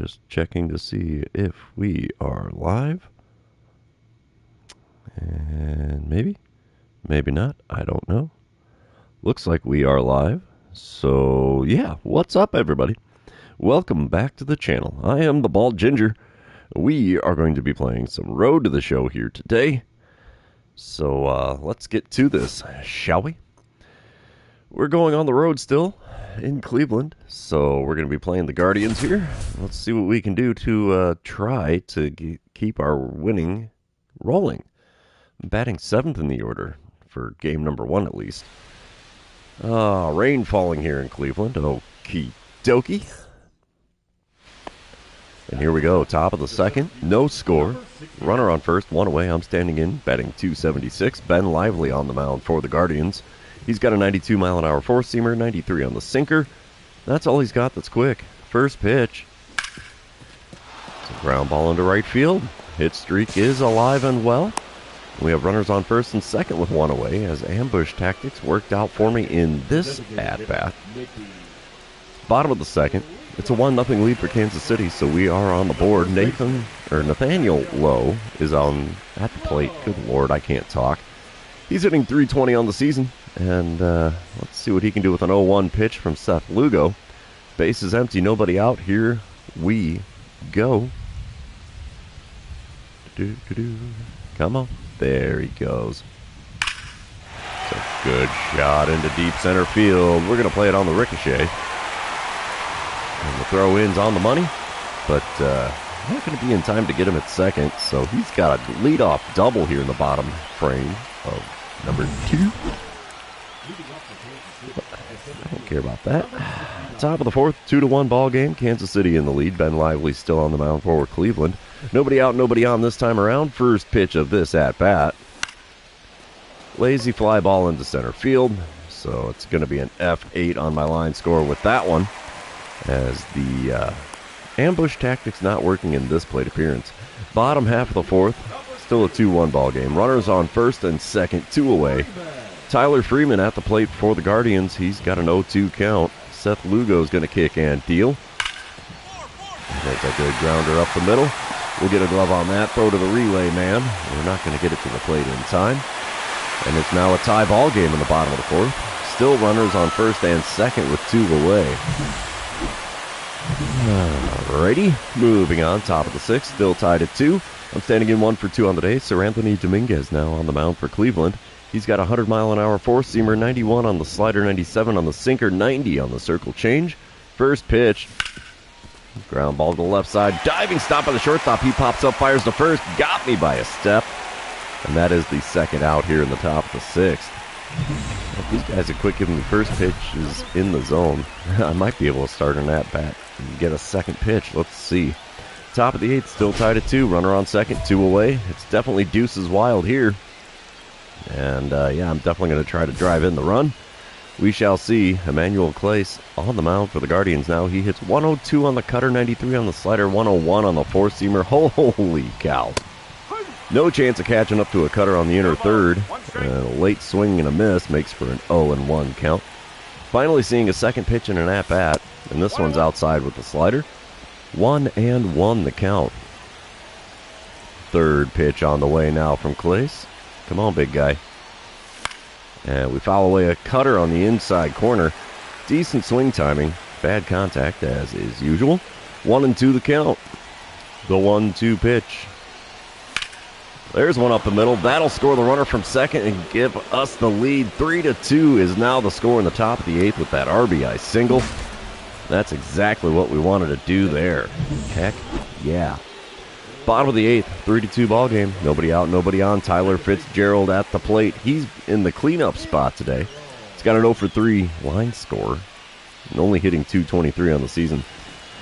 just checking to see if we are live. And maybe not. I don't know. Looks like we are live. So, yeah, what's up, everybody? Welcome back to the channel. I am the Bald Ginger. We are going to be playing some Road to the Show here today. So, let's get to this, shall we? We're going on the road still in Cleveland, so we're going to be playing the Guardians here. Let's see what we can do to try to keep our winning rolling. I'm batting 7th in the order for game number 1 at least. Rain falling here in Cleveland. Okie dokie. And here we go, top of the second, no score. Runner on first, 1 away. I'm standing in, batting .276. Ben Lively on the mound for the Guardians. He's got a 92-mile-an-hour four-seamer, 93 on the sinker. That's all he's got that's quick. First pitch. It's a ground ball into right field. Hit streak is alive and well. We have runners on first and second with 1 away as ambush tactics worked out for me in this at-bat. Bottom of the second. It's a 1-0 lead for Kansas City, so we are on the board. Nathaniel Lowe is at the plate. Good Lord, I can't talk. He's hitting .320 on the season, and let's see what he can do with an 0-1 pitch from Seth Lugo. Base is empty, nobody out. Here we go. Come on. There he goes. It's a good shot into deep center field. We're going to play it on the ricochet. And the throw-in's on the money, but not going to be in time to get him at second, so he's got a leadoff double here in the bottom frame of number 2. I don't care about that. Top of the fourth, 2-1 ball game. Kansas City in the lead. Ben Lively still on the mound for Cleveland. Nobody out, nobody on this time around. First pitch of this at-bat. Lazy fly ball into center field, so it's going to be an F8 on my line score with that one, as the ambush tactics not working in this plate appearance. Bottom half of the fourth, still a 2-1 ball game. Runners on first and second, 2 away. Tyler Freeman at the plate for the Guardians. He's got an 0-2 count. Seth Lugo's going to kick and deal. That's a good grounder up the middle. We'll get a glove on that. Throw to the relay man. We're not going to get it to the plate in time. And it's now a tie ball game in the bottom of the fourth. Still runners on first and second with 2 away. Alrighty, moving on, top of the sixth, still tied at 2. I'm standing in 1 for 2 on the day. Sir Anthony Dominguez now on the mound for Cleveland. He's got a 100-mile-an-hour four-seamer, 91 on the slider, 97 on the sinker, 90 on the circle change. First pitch, ground ball to the left side, diving stop by the shortstop. He pops up, fires to first, got me by a step. And that is the second out here in the top of the sixth. If these guys had quit giving me first pitches in the zone, I might be able to start an at-bat and get a second pitch. Let's see. Top of the eighth, still tied at 2. Runner on second, 2 away. It's definitely deuces wild here. And, yeah, I'm definitely going to try to drive in the run. We shall see. Emmanuel Clace on the mound for the Guardians now. He hits 102 on the cutter, 93 on the slider, 101 on the four-seamer. Holy cow. No chance of catching up to a cutter on the inner third. A late swing and a miss makes for an 0-1 count. Finally seeing a second pitch in an at-bat, and this one's outside with the slider. 1-1 the count. Third pitch on the way now from Clace. Come on, big guy. And we foul away a cutter on the inside corner. Decent swing timing. Bad contact, as is usual. 1-2 the count. The 1-2 pitch. There's one up the middle. That'll score the runner from second and give us the lead. 3-2 is now the score in the top of the eighth with that RBI single. That's exactly what we wanted to do there. Heck yeah. Bottom of the eighth, 3-2 ball game. Nobody out, nobody on. Tyler Fitzgerald at the plate. He's in the cleanup spot today. He's got an 0-for-3 line score and only hitting .223 on the season.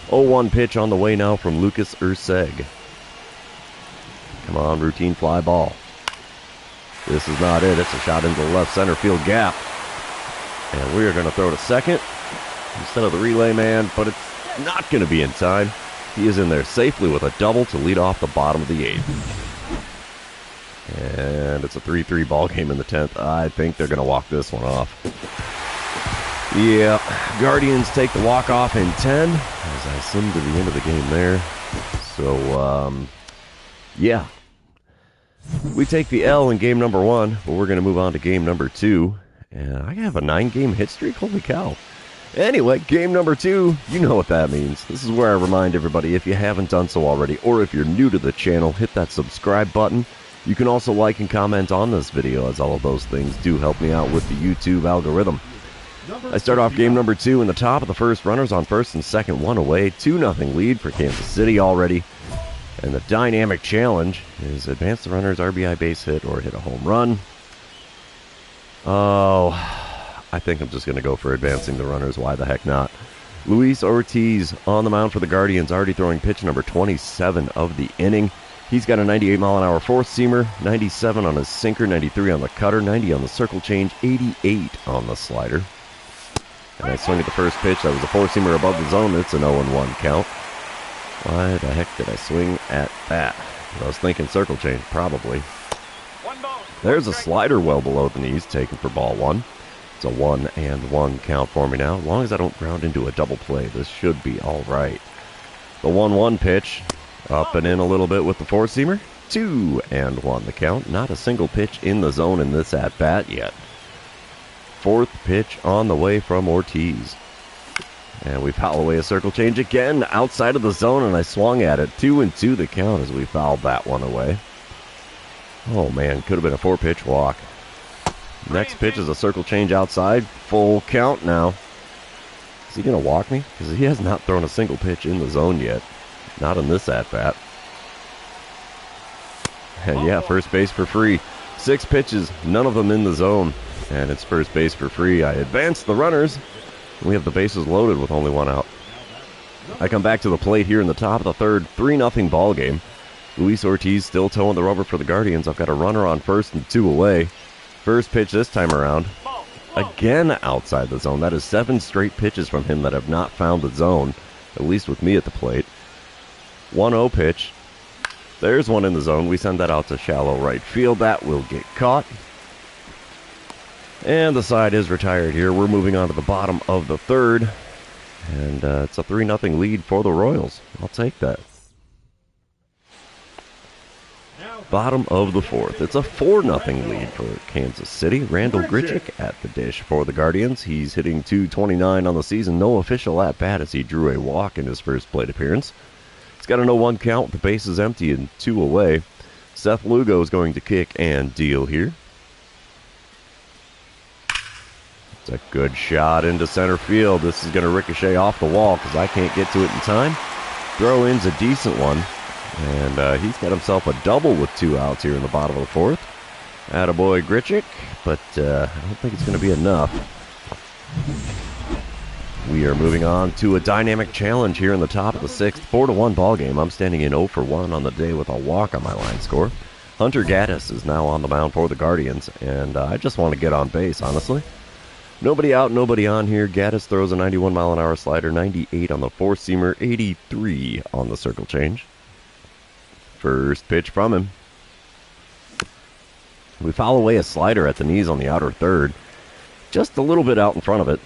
0-1 pitch on the way now from Lucas Urseg. Come on, routine fly ball. This is not it. It's a shot into the left center field gap. And we are going to throw to second instead of the relay man, but it's not going to be in time. He is in there safely with a double to lead off the bottom of the eighth. And it's a 3-3 ball game in the 10th. I think they're going to walk this one off. Yeah, Guardians take the walk-off in 10 as I slim to the end of the game there. So, yeah. We take the L in game number 1, but we're going to move on to game number 2. And I have a 9-game hit streak? Holy cow. Anyway, game number 2, you know what that means. This is where I remind everybody, if you haven't done so already, or if you're new to the channel, hit that subscribe button. You can also like and comment on this video, as all of those things do help me out with the YouTube algorithm. I start off game number 2 in the top of the first, runners on first and second, 1 away, 2-0 lead for Kansas City already. And the dynamic challenge is advance the runner's RBI base hit or hit a home run. Oh, I think I'm just going to go for advancing the runners. Why the heck not? Luis Ortiz on the mound for the Guardians, already throwing pitch number 27 of the inning. He's got a 98-mile-an-hour fourth-seamer, 97 on his sinker, 93 on the cutter, 90 on the circle change, 88 on the slider. And I swing at the first pitch. That was a four-seamer above the zone. It's an 0-1 count. Why the heck did I swing at that? I was thinking circle change, probably. There's a slider well below the knees, taken for ball 1. It's a 1-1 count for me now. As long as I don't ground into a double play, this should be all right. The 1-1 pitch, up and in a little bit with the four-seamer. 2-1 the count. Not a single pitch in the zone in this at-bat yet. Fourth pitch on the way from Ortiz. And we foul away a circle change again outside of the zone, and I swung at it. 2-2 the count as we fouled that one away. Oh man, could have been a 4-pitch walk. Next pitch is a circle change outside. Full count now. Is he going to walk me? Because he has not thrown a single pitch in the zone yet. Not in this at-bat. And yeah, first base for free. 6 pitches, none of them in the zone. And it's first base for free. I advance the runners. We have the bases loaded with only 1 out. I come back to the plate here in the top of the third. 3-0 ball game. Luis Ortiz still towing the rubber for the Guardians. I've got a runner on first and 2 away. First pitch this time around. Again outside the zone. That is 7 straight pitches from him that have not found the zone. At least with me at the plate. 1-0 pitch. There's one in the zone. We send that out to shallow right field. That will get caught. And the side is retired here. We're moving on to the bottom of the third. And it's a 3-0 lead for the Royals. I'll take that. Bottom of the fourth. It's a 4-0 lead for Kansas City. Randall Grichuk at the dish for the Guardians. He's hitting .229 on the season. No official at-bat as he drew a walk in his first plate appearance. He's got a 0-1 count with the bases empty and 2 away. Seth Lugo is going to kick and deal here. It's a good shot into center field. This is going to ricochet off the wall because I can't get to it in time. Throw-in's a decent one. And he's got himself a double with 2 outs here in the bottom of the fourth. Attaboy Grichuk, but I don't think it's going to be enough. We are moving on to a dynamic challenge here in the top of the sixth. 4-1 ball game. I'm standing in 0 for 1 on the day with a walk on my line score. Hunter Gaddis is now on the mound for the Guardians, and I just want to get on base, honestly. Nobody out, nobody on here. Gaddis throws a 91-mile-an-hour slider, 98 on the four-seamer, 83 on the circle change. First pitch from him. We foul away a slider at the knees on the outer third. Just a little bit out in front of it.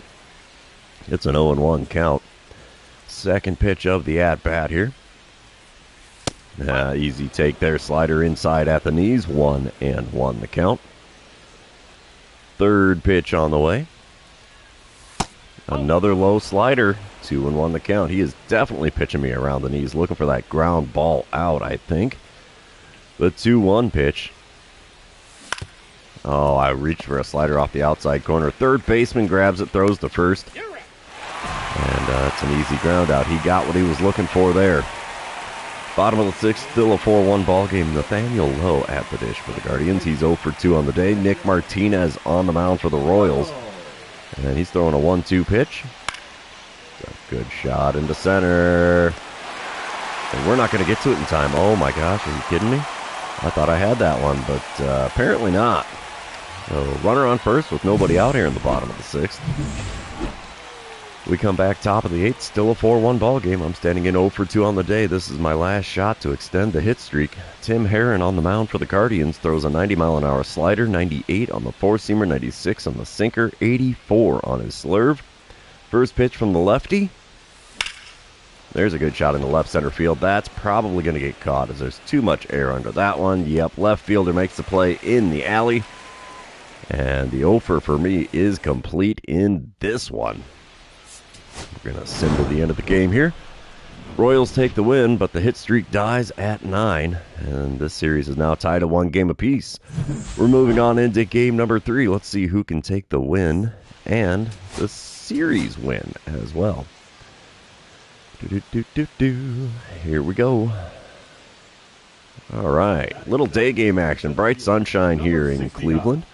It's an 0-1 count. Second pitch of the at-bat here. Easy take there. Slider inside at the knees. 1-1 the count. Third pitch on the way. Another low slider. 2-1 the count. He is definitely pitching me around the knees, looking for that ground ball out, I think. The 2-1 pitch. Oh, I reached for a slider off the outside corner. Third baseman grabs it, throws to first. And it's an easy ground out. He got what he was looking for there. Bottom of the sixth, still a 4-1 ball game. Nathaniel Lowe at the dish for the Guardians. He's 0 for 2 on the day. Nick Martinez on the mound for the Royals. And he's throwing a 1-2 pitch. A good shot into center. And we're not going to get to it in time. Oh my gosh, are you kidding me? I thought I had that one, but apparently not. So runner on first with nobody out here in the bottom of the sixth. We come back top of the eighth, still a 4-1 ball game. I'm standing in 0 for 2 on the day. This is my last shot to extend the hit streak. Tim Herron on the mound for the Guardians throws a 90-mile-an-hour slider, 98 on the four-seamer, 96 on the sinker, 84 on his slurve. First pitch from the lefty. There's a good shot in the left center field. That's probably going to get caught as there's too much air under that one. Yep, left fielder makes the play in the alley. And the offer for me is complete in this one. We're going to sim to the end of the game here. Royals take the win, but the hit streak dies at 9. And this series is now tied at 1 game apiece. We're moving on into game number 3. Let's see who can take the win and the series win as well. Here we go. All right, little day game action. Bright sunshine here in Cleveland.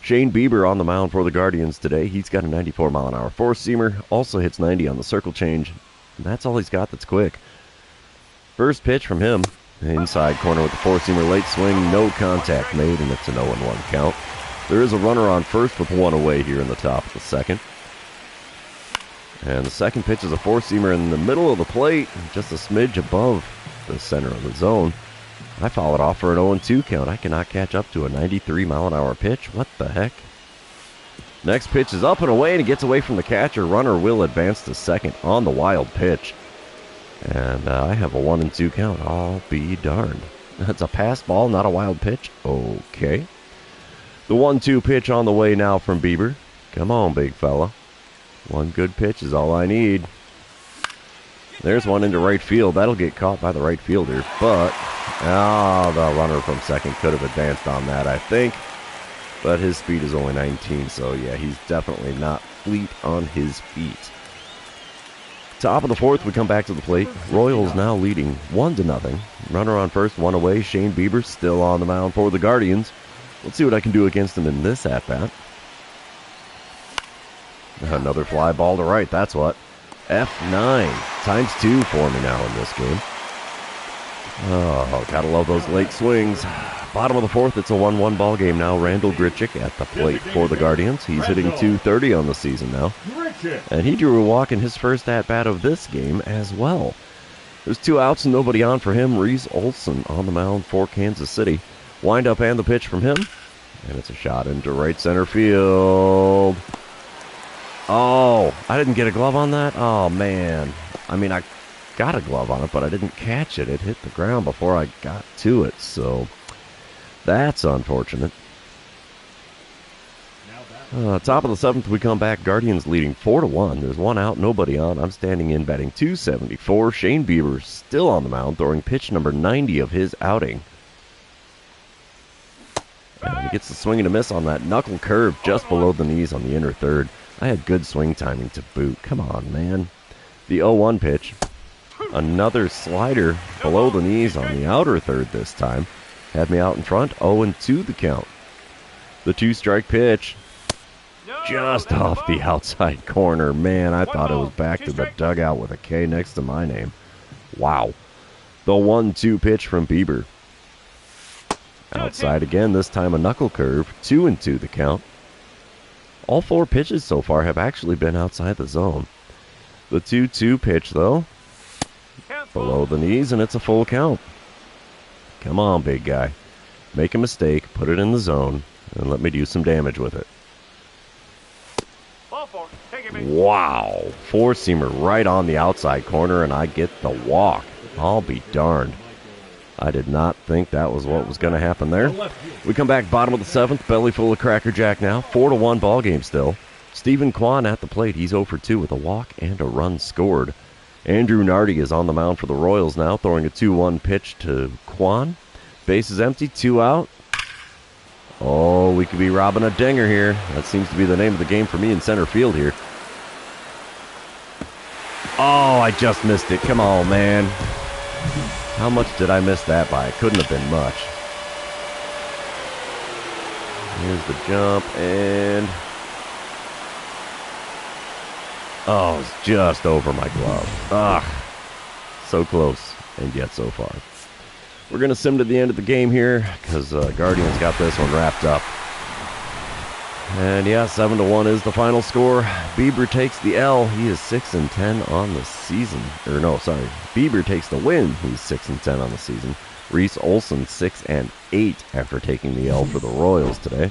Shane Bieber on the mound for the Guardians today. He's got a 94-mile-an-hour four-seamer. Also hits 90 on the circle change. And that's all he's got that's quick. First pitch from him. Inside corner with the four-seamer. Late swing. No contact made, and it's an 0-1 count. There is a runner on first with 1 away here in the top of the second. And the second pitch is a four-seamer in the middle of the plate, just a smidge above the center of the zone. I foul it off for an 0-2 count. I cannot catch up to a 93-mile-an-hour pitch. What the heck? Next pitch is up and away, and it gets away from the catcher. Runner will advance to second on the wild pitch. And I have a 1-2 count. I'll be darned. That's a pass ball, not a wild pitch. Okay. The 1-2 pitch on the way now from Bieber. Come on, big fella. One good pitch is all I need. There's one into right field. That'll get caught by the right fielder. But, the runner from second could have advanced on that, I think. But his speed is only 19, so yeah, he's definitely not fleet on his feet. Top of the fourth, we come back to the plate. Royals now leading 1-0. Runner on first, 1 away. Shane Bieber still on the mound for the Guardians. Let's see what I can do against him in this at-bat. Another fly ball to right, that's what. F9, ×2 for me now in this game. Oh, gotta love those late swings. Bottom of the fourth, it's a 1-1 ball game now. Randall Grichuk at the plate for the Guardians. He's hitting .230 on the season now. And he drew a walk in his first at-bat of this game as well. There's 2 outs and nobody on for him. Reese Olson on the mound for Kansas City. Wind up and the pitch from him. And it's a shot into right center field. Oh, I didn't get a glove on that? Oh, man. I mean, I got a glove on it, but I didn't catch it. It hit the ground before I got to it, so that's unfortunate. Top of the seventh, we come back. Guardians leading 4-1. There's 1 out, nobody on. I'm standing in batting .274. Shane Bieber still on the mound, throwing pitch number 90 of his outing. And he gets the swing and a miss on that knuckle curve just below the knees on the inner third. I had good swing timing to boot. Come on, man. The 0-1 pitch. Another slider below the knees on the outer third this time. Had me out in front. 0-2 the count. The 2-strike pitch. Just off the outside corner. Man, I thought it was back to the dugout with a K next to my name. Wow. The 1-2 pitch from Bieber. Outside again, this time a knuckle curve. 2-2 the count. All 4 pitches so far have actually been outside the zone. The 2-2 pitch, though, below the knees, and it's a full count. Come on, big guy. Make a mistake, put it in the zone, and let me do some damage with it. Wow. Four-seamer right on the outside corner, and I get the walk. I'll be darned. I did not think that was what was going to happen there. We come back bottom of the seventh, belly full of Cracker Jack now. 4-1 ball game still. Stephen Kwan at the plate. He's 0 for 2 with a walk and a run scored. Andrew Nardi is on the mound for the Royals now, throwing a 2-1 pitch to Kwan. Base is empty, 2 out. Oh, we could be robbing a dinger here. That seems to be the name of the game for me in center field here. Oh, I just missed it. Come on, man. How much did I miss that by? It couldn't have been much. Here's the jump, and... oh, it's just over my glove. Ah, so close, and yet so far. We're going to sim to the end of the game here, because Guardians got this one wrapped up. And yeah, 7-1 is the final score. Bieber takes the L. He is 6-10 on the season. Or no, sorry. Bieber takes the win. He's 6-10 on the season. Reese Olson 6-8 after taking the L for the Royals today.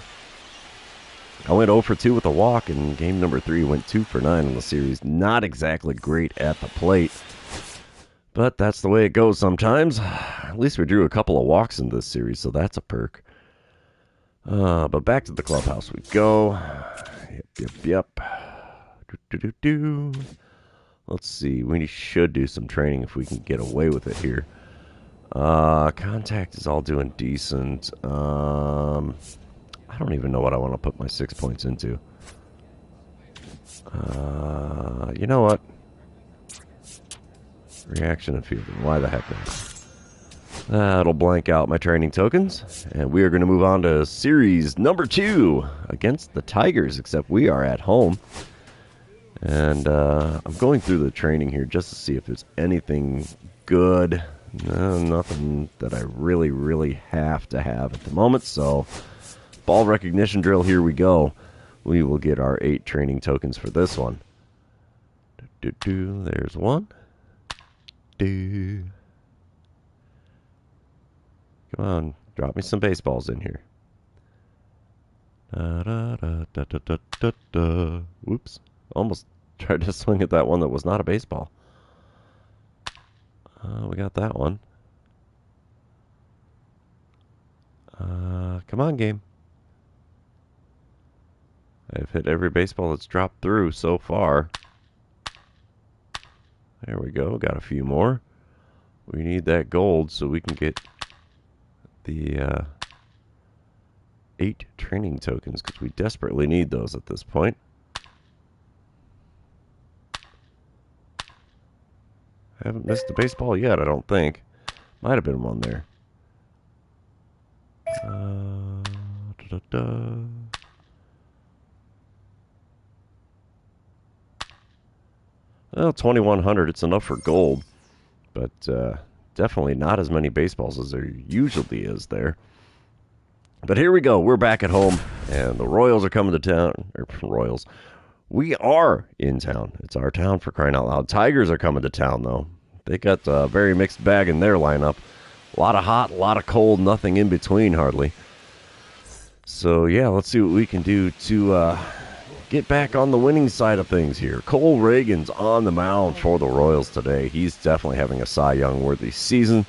I went 0 for 2 with a walk, and game number 3 went 2 for 9 in the series. Not exactly great at the plate, but that's the way it goes sometimes. At least we drew a couple of walks in this series, so that's a perk. But back to the clubhouse we go. Yep. Let's see. We should do some training if we can get away with it here. Contact is all doing decent. I don't even know what I want to put my 6 points into. You know what? Reaction and fielding. Why the heck not? That'll blank out my training tokens. And we are going to move on to series number 2 against the Tigers, except we are at home. And I'm going through the training here just to see if there's anything good. No, nothing that I really have to have at the moment, so ball recognition drill, here we go. We will get our 8 training tokens for this one. There's one. Come on, drop me some baseballs in here. Whoops. Almost tried to swing at that one that was not a baseball. We got that one. Come on, game. I've hit every baseball that's dropped through so far. There we go. Got a few more. We need that gold so we can get the 8 training tokens, because we desperately need those at this point. I haven't missed a baseball yet, I don't think. Might have been one there. Well, 2,100, it's enough for gold. But definitely not as many baseballs as there usually is there. But here we go. We're back at home, and the Royals are coming to town. Royals. We are in town. It's our town, for crying out loud. Tigers are coming to town, though. They got a very mixed bag in their lineup. A lot of hot, a lot of cold, nothing in between hardly. So, yeah, let's see what we can do to get back on the winning side of things here. Cole Reagan's on the mound for the Royals today. He's definitely having a Cy Young-worthy season.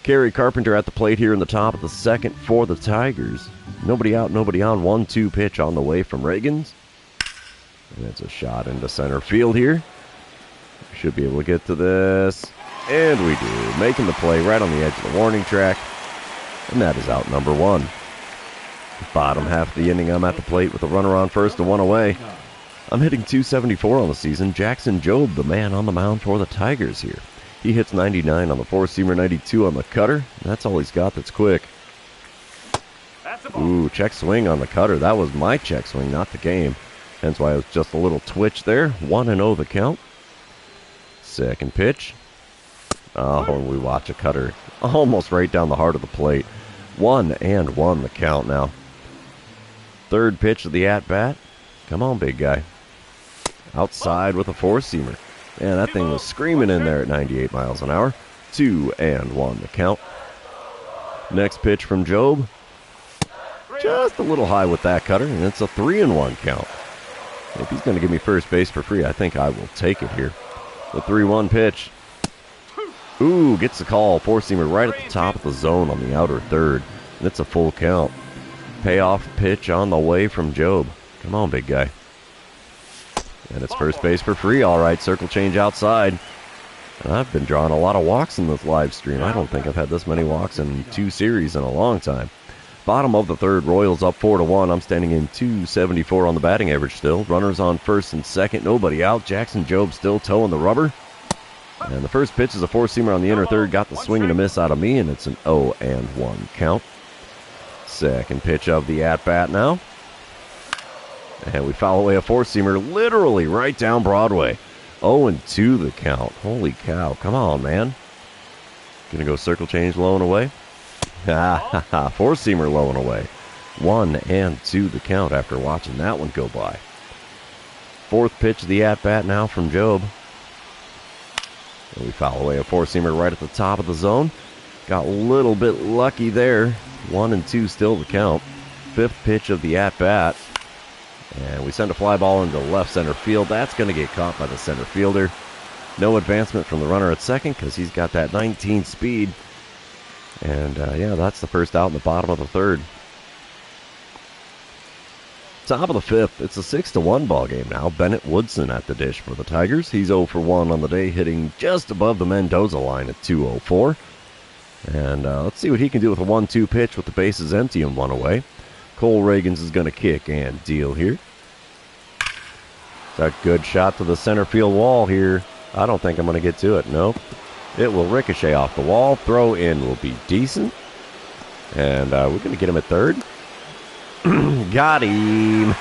Kerry Carpenter at the plate here in the top of the second for the Tigers. Nobody out, nobody on. 1-2 pitch on the way from Reagan's. And it's a shot into center field here. We should be able to get to this. And we do. Making the play right on the edge of the warning track. And that is out number 1. Bottom half of the inning, I'm at the plate with a runner on first and 1 away. I'm hitting .274 on the season. Jackson Jobe, the man on the mound for the Tigers here. He hits 99 on the four-seamer, 92 on the cutter. That's all he's got that's quick. Ooh, check swing on the cutter. That was my check swing, not the game. Hence why it was just a little twitch there. 1-0 the count. Second pitch. Oh, and we watch a cutter almost right down the heart of the plate. 1-1 the count now. Third pitch of the at-bat. Come on, big guy. Outside with a four-seamer. Man, that thing was screaming in there at 98 miles an hour. 2-1 the count. Next pitch from Jobe. Just a little high with that cutter, and it's a 3-1 count. If he's going to give me first base for free, I think I will take it here. The 3-1 pitch. Ooh, gets the call. Four-seamer right at the top of the zone on the outer third. And it's a full count. Payoff pitch on the way from Jobe. Come on, big guy. And it's first base for free. All right, circle change outside. And I've been drawing a lot of walks in this live stream. I don't think I've had this many walks in 2 series in a long time. Bottom of the third, Royals up 4-1. I'm standing in .274 on the batting average still. Runners on first and second. Nobody out. Jackson Jobe still towing the rubber. And the first pitch is a four-seamer on the inner third. Got the swing and a miss out of me, and it's an 0-1 count. Second pitch of the at-bat now. And we foul away a four-seamer literally right down Broadway. 0-2 the count. Holy cow. Come on, man. Gonna go circle change low and away. Four-seamer low and away. 1-2 the count after watching that one go by. Fourth pitch of the at-bat now from Jobe. And we foul away a four-seamer right at the top of the zone. Got a little bit lucky there. 1-2 still the count. Fifth pitch of the at-bat. And we send a fly ball into left center field. That's going to get caught by the center fielder. No advancement from the runner at second because he's got that 19 speed. And, yeah, that's the first out in the bottom of the third. Top of the fifth, it's a 6-1 ball game now. Bennett Woodson at the dish for the Tigers. He's 0 for 1 on the day, hitting just above the Mendoza line at 204. And let's see what he can do with a 1-2 pitch with the bases empty and one away. Cole Reagans is going to kick and deal here. It's a good shot to the center field wall here. I don't think I'm going to get to it. Nope. It will ricochet off the wall. Throw in will be decent. And we're going to get him at third. Got him.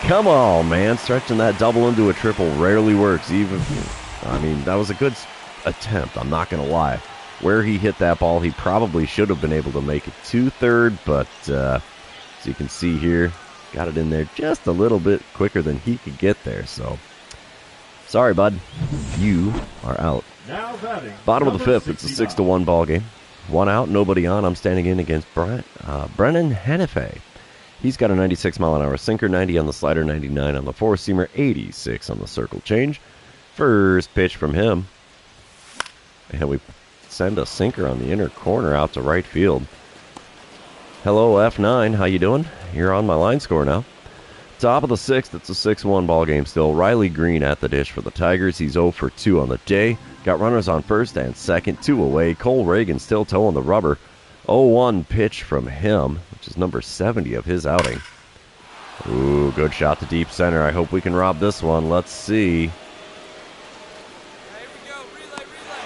Come on, man. Stretching that double into a triple rarely works. I mean, that was a good attempt. I'm not going to lie. Where he hit that ball, he probably should have been able to make it to third. But as you can see here, got it in there just a little bit quicker than he could get there. So, sorry, bud. You are out. Now batting, bottom of the fifth, it's a 6-1 ball game. One out, nobody on. I'm standing in against Brennan Hanifeh. He's got a 96-mile-an-hour sinker, 90 on the slider, 99 on the four-seamer, 86 on the circle change. First pitch from him. And we send a sinker on the inner corner out to right field. Hello, F9. How you doing? You're on my line score now. Top of the sixth, it's a 6-1 ball game still. Riley Green at the dish for the Tigers. He's 0 for 2 on the day. Got runners on first and second, 2 away. Cole Reagan still toeing the rubber. 0-1 pitch from him, which is number 70 of his outing. Ooh, good shot to deep center. I hope we can rob this one. Let's see.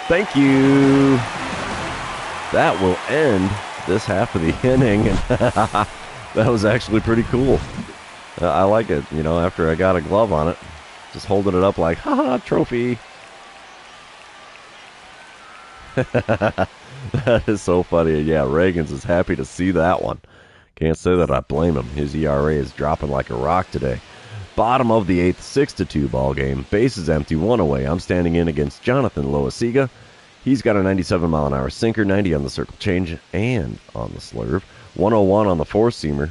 Thank you. That will end this half of the inning. That was actually pretty cool. I like it, you know, after I got a glove on it. Just holding it up like, haha, trophy. That is so funny. Yeah, Reagans is happy to see that one. Can't say that I blame him. His ERA is dropping like a rock today. Bottom of the eighth, 6-2 ball game. Bases empty, 1 away. I'm standing in against Jonathan Loasiga. He's got a 97-mile-an-hour sinker, 90 on the circle change and on the slurve. 101 on the four-seamer.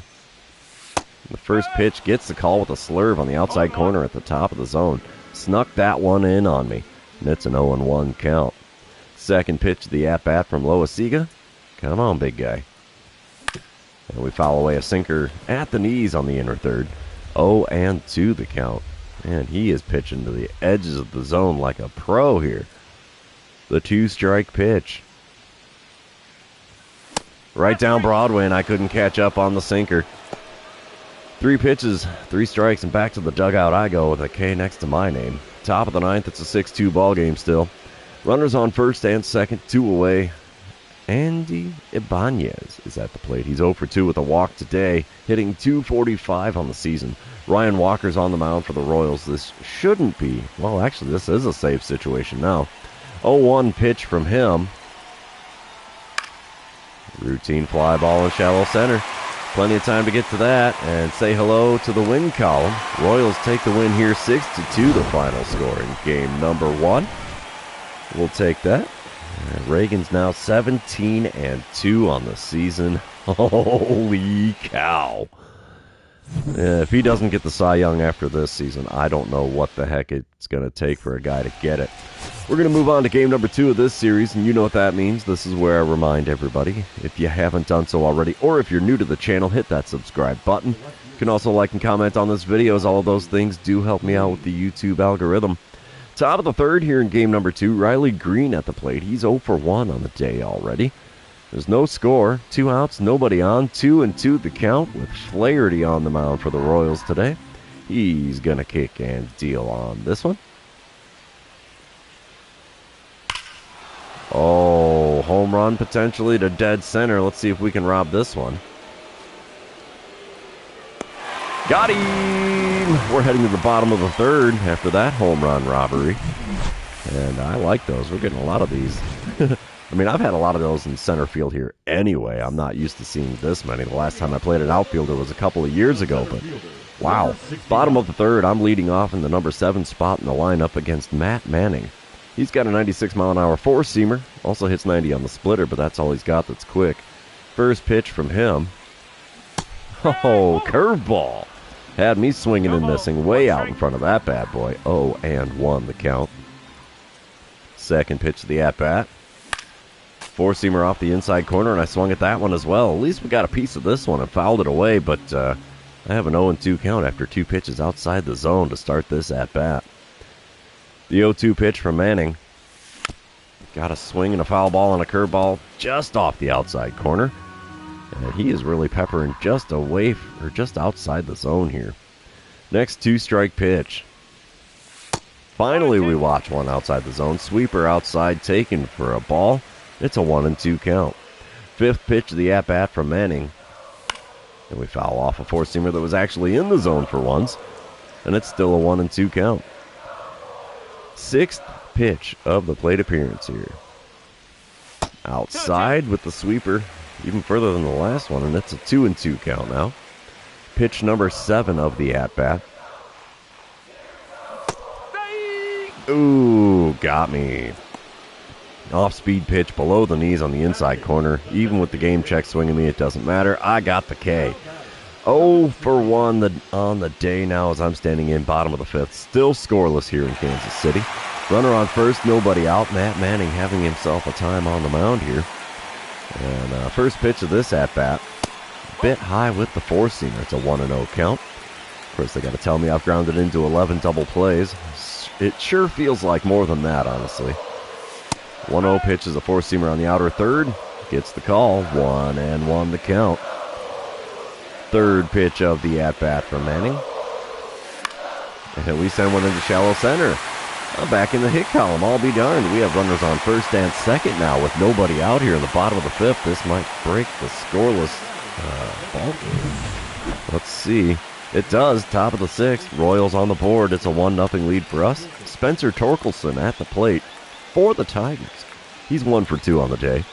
The first pitch gets the call with a slurve on the outside corner at the top of the zone. Snuck that one in on me, and it's an 0-1 count. Second pitch to the at-bat from Loasiga. Come on, big guy. And we foul away a sinker at the knees on the inner third. 0-2 the count. Man, he is pitching to the edges of the zone like a pro here. The 2-strike pitch. Right down Broadway, and I couldn't catch up on the sinker. 3 pitches, 3 strikes, and back to the dugout I go with a K next to my name. Top of the ninth, it's a 6-2 ball game still. Runners on first and second, 2 away. Andy Ibanez is at the plate. He's 0 for 2 with a walk today, hitting .245 on the season. Ryan Walker's on the mound for the Royals. This shouldn't be, well, actually, this is a safe situation now. 0-1 pitch from him. Routine fly ball in shallow center. Plenty of time to get to that and say hello to the win column. Royals take the win here, 6-2 the final score in game number 1. We'll take that. Reagan's now 17-2 on the season. Holy cow. If he doesn't get the Cy Young after this season, I don't know what the heck it's going to take for a guy to get it. We're going to move on to game number 2 of this series, and you know what that means. This is where I remind everybody, if you haven't done so already, or if you're new to the channel, hit that subscribe button. You can also like and comment on this video, as all of those things do help me out with the YouTube algorithm. Top of the third here in game number 2, Riley Green at the plate. He's 0 for 1 on the day already. There's no score, 2 outs, nobody on, 2-2 the count with Flaherty on the mound for the Royals today. He's going to kick and deal on this one. Oh, home run potentially to dead center. Let's see if we can rob this one. Got him! We're heading to the bottom of the third after that home run robbery. And I like those. We're getting a lot of these. I mean, I've had a lot of those in center field here anyway. I'm not used to seeing this many. The last time I played an outfielder was a couple of years ago, but wow. Bottom of the third, I'm leading off in the number 7 spot in the lineup against Matt Manning. He's got a 96-mile-an-hour four-seamer. Also hits 90 on the splitter, but that's all he's got that's quick. First pitch from him. Oh, curveball. Had me swinging and missing way out in front of that bad boy. 0-1 the count. Second pitch of the at-bat. Four-seamer off the inside corner, and I swung at that one as well. At least we got a piece of this one and fouled it away, but I have an 0-2 count after 2 pitches outside the zone to start this at-bat. The 0-2 pitch from Manning. Got a swing and a foul ball and a curveball just off the outside corner. And he is really peppering just away or just outside the zone here. Next 2-strike pitch. Finally we watch one outside the zone. Sweeper outside taken for a ball. It's a 1-2 count. Fifth pitch of the at-bat from Manning. And we foul off a four-seamer that was actually in the zone for once. And it's still a 1-2 count. Sixth pitch of the plate appearance here. Outside with the sweeper, even further than the last one, and it's a 2-2 count now. Pitch number 7 of the at-bat. Ooh, got me. Off-speed pitch below the knees on the inside corner. Even with the game check swinging me, it doesn't matter. I got the K. 0 for 1 on the day now as I'm standing in bottom of the 5th. Still scoreless here in Kansas City. Runner on first, nobody out. Matt Manning having himself a time on the mound here. And first pitch of this at-bat, a bit high with the four-seamer. It's a 1-0 count. Of course, they got to tell me I've grounded into 11 double plays. It sure feels like more than that, honestly. 1-0 pitch is a four-seamer on the outer third. Gets the call. 1-1 the count. Third pitch of the at-bat from Manning. And we send one into shallow center. Back in the hit column, I'll be darned. We have runners on first and second now with nobody out here in the bottom of the 5th. This might break the scoreless ball game. Let's see. It does. Top of the 6th. Royals on the board. It's a 1-0 lead for us. Spencer Torkelson at the plate for the Tigers. He's 1 for 2 on the day.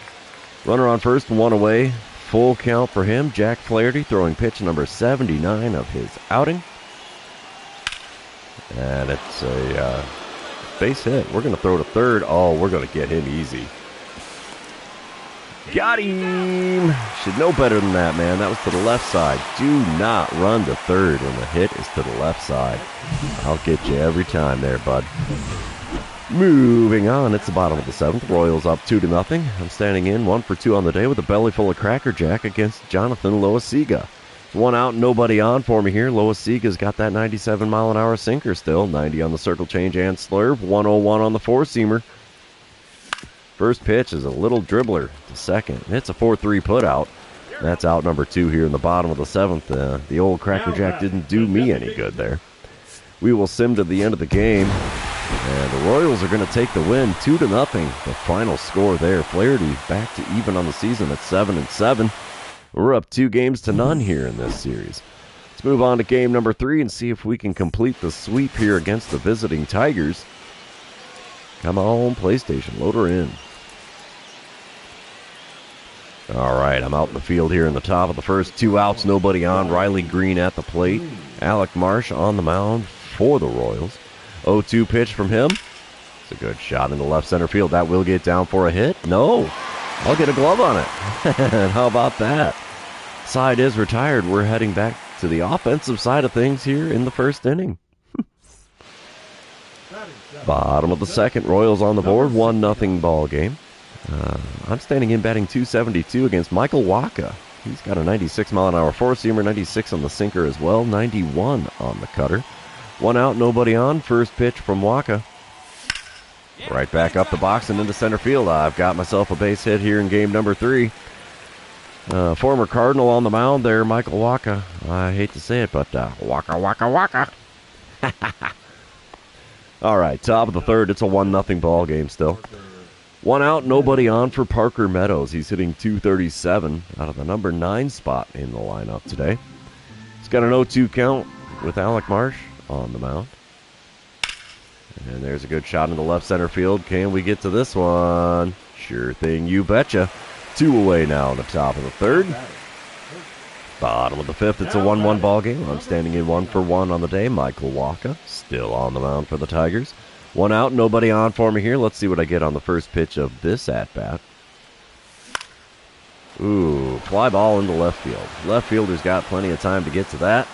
Runner on first, 1 away. Full count for him. Jack Flaherty throwing pitch number 79 of his outing. And it's a base hit. We're going to throw to third. Oh, we're going to get him easy. Got him! Should know better than that, man. That was to the left side. Do not run to third when the hit is to the left side. I'll get you every time there, bud. Moving on, it's the bottom of the 7th. Royals up 2-0. I'm standing in 1 for 2 on the day with a belly full of Cracker Jack against Jonathan Loasiga. 1 out, nobody on for me here. Loasiga's got that 97-mile-an-hour sinker still. 90 on the circle change and slurve. 101 on the four-seamer. First pitch is a little dribbler to second. It's a 4-3 putout. That's out number 2 here in the bottom of the 7th. The old Cracker Jack didn't do me any good there. We will sim to the end of the game. And the Royals are going to take the win, 2-0. The final score there. Flaherty back to even on the season at 7-7. We're up 2-0 here in this series. Let's move on to game number 3 and see if we can complete the sweep here against the visiting Tigers. Come on, PlayStation, load her in. All right, I'm out in the field here in the top of the first. 2 outs, nobody on. Riley Green at the plate. Alec Marsh on the mound for the Royals. 0-2 pitch from him. It's a good shot into left center field. That will get down for a hit. No, I'll get a glove on it. And how about that? Side is retired. We're heading back to the offensive side of things here in the first inning. Bottom of the 2nd. Royals on the board. 1-0 ball game. I'm standing in batting 272 against Michael Waka. He's got a 96-mile-an-hour four-seamer, 96 on the sinker as well, 91 on the cutter. 1 out, nobody on. First pitch from Waka. Right back up the box and into center field. I've got myself a base hit here in game number 3. Former Cardinal on the mound there, Michael Waka. I hate to say it, but Waka, Waka, Waka. All right, top of the 3rd. It's a 1-0 ball game still. 1 out, nobody on for Parker Meadows. He's hitting 237 out of the number 9 spot in the lineup today. He's got an 0-2 count with Alec Marsh on the mound. And there's a good shot into left center field. Can we get to this one? Sure thing, you betcha. 2 away now in the top of the 3rd. Bottom of the 5th, it's a 1-1 ball game. I'm standing in 1 for 1 on the day. Michael Waka still on the mound for the Tigers. 1 out, nobody on for me here. Let's see what I get on the first pitch of this at-bat. Ooh, fly ball into left field. Left fielder's got plenty of time to get to that.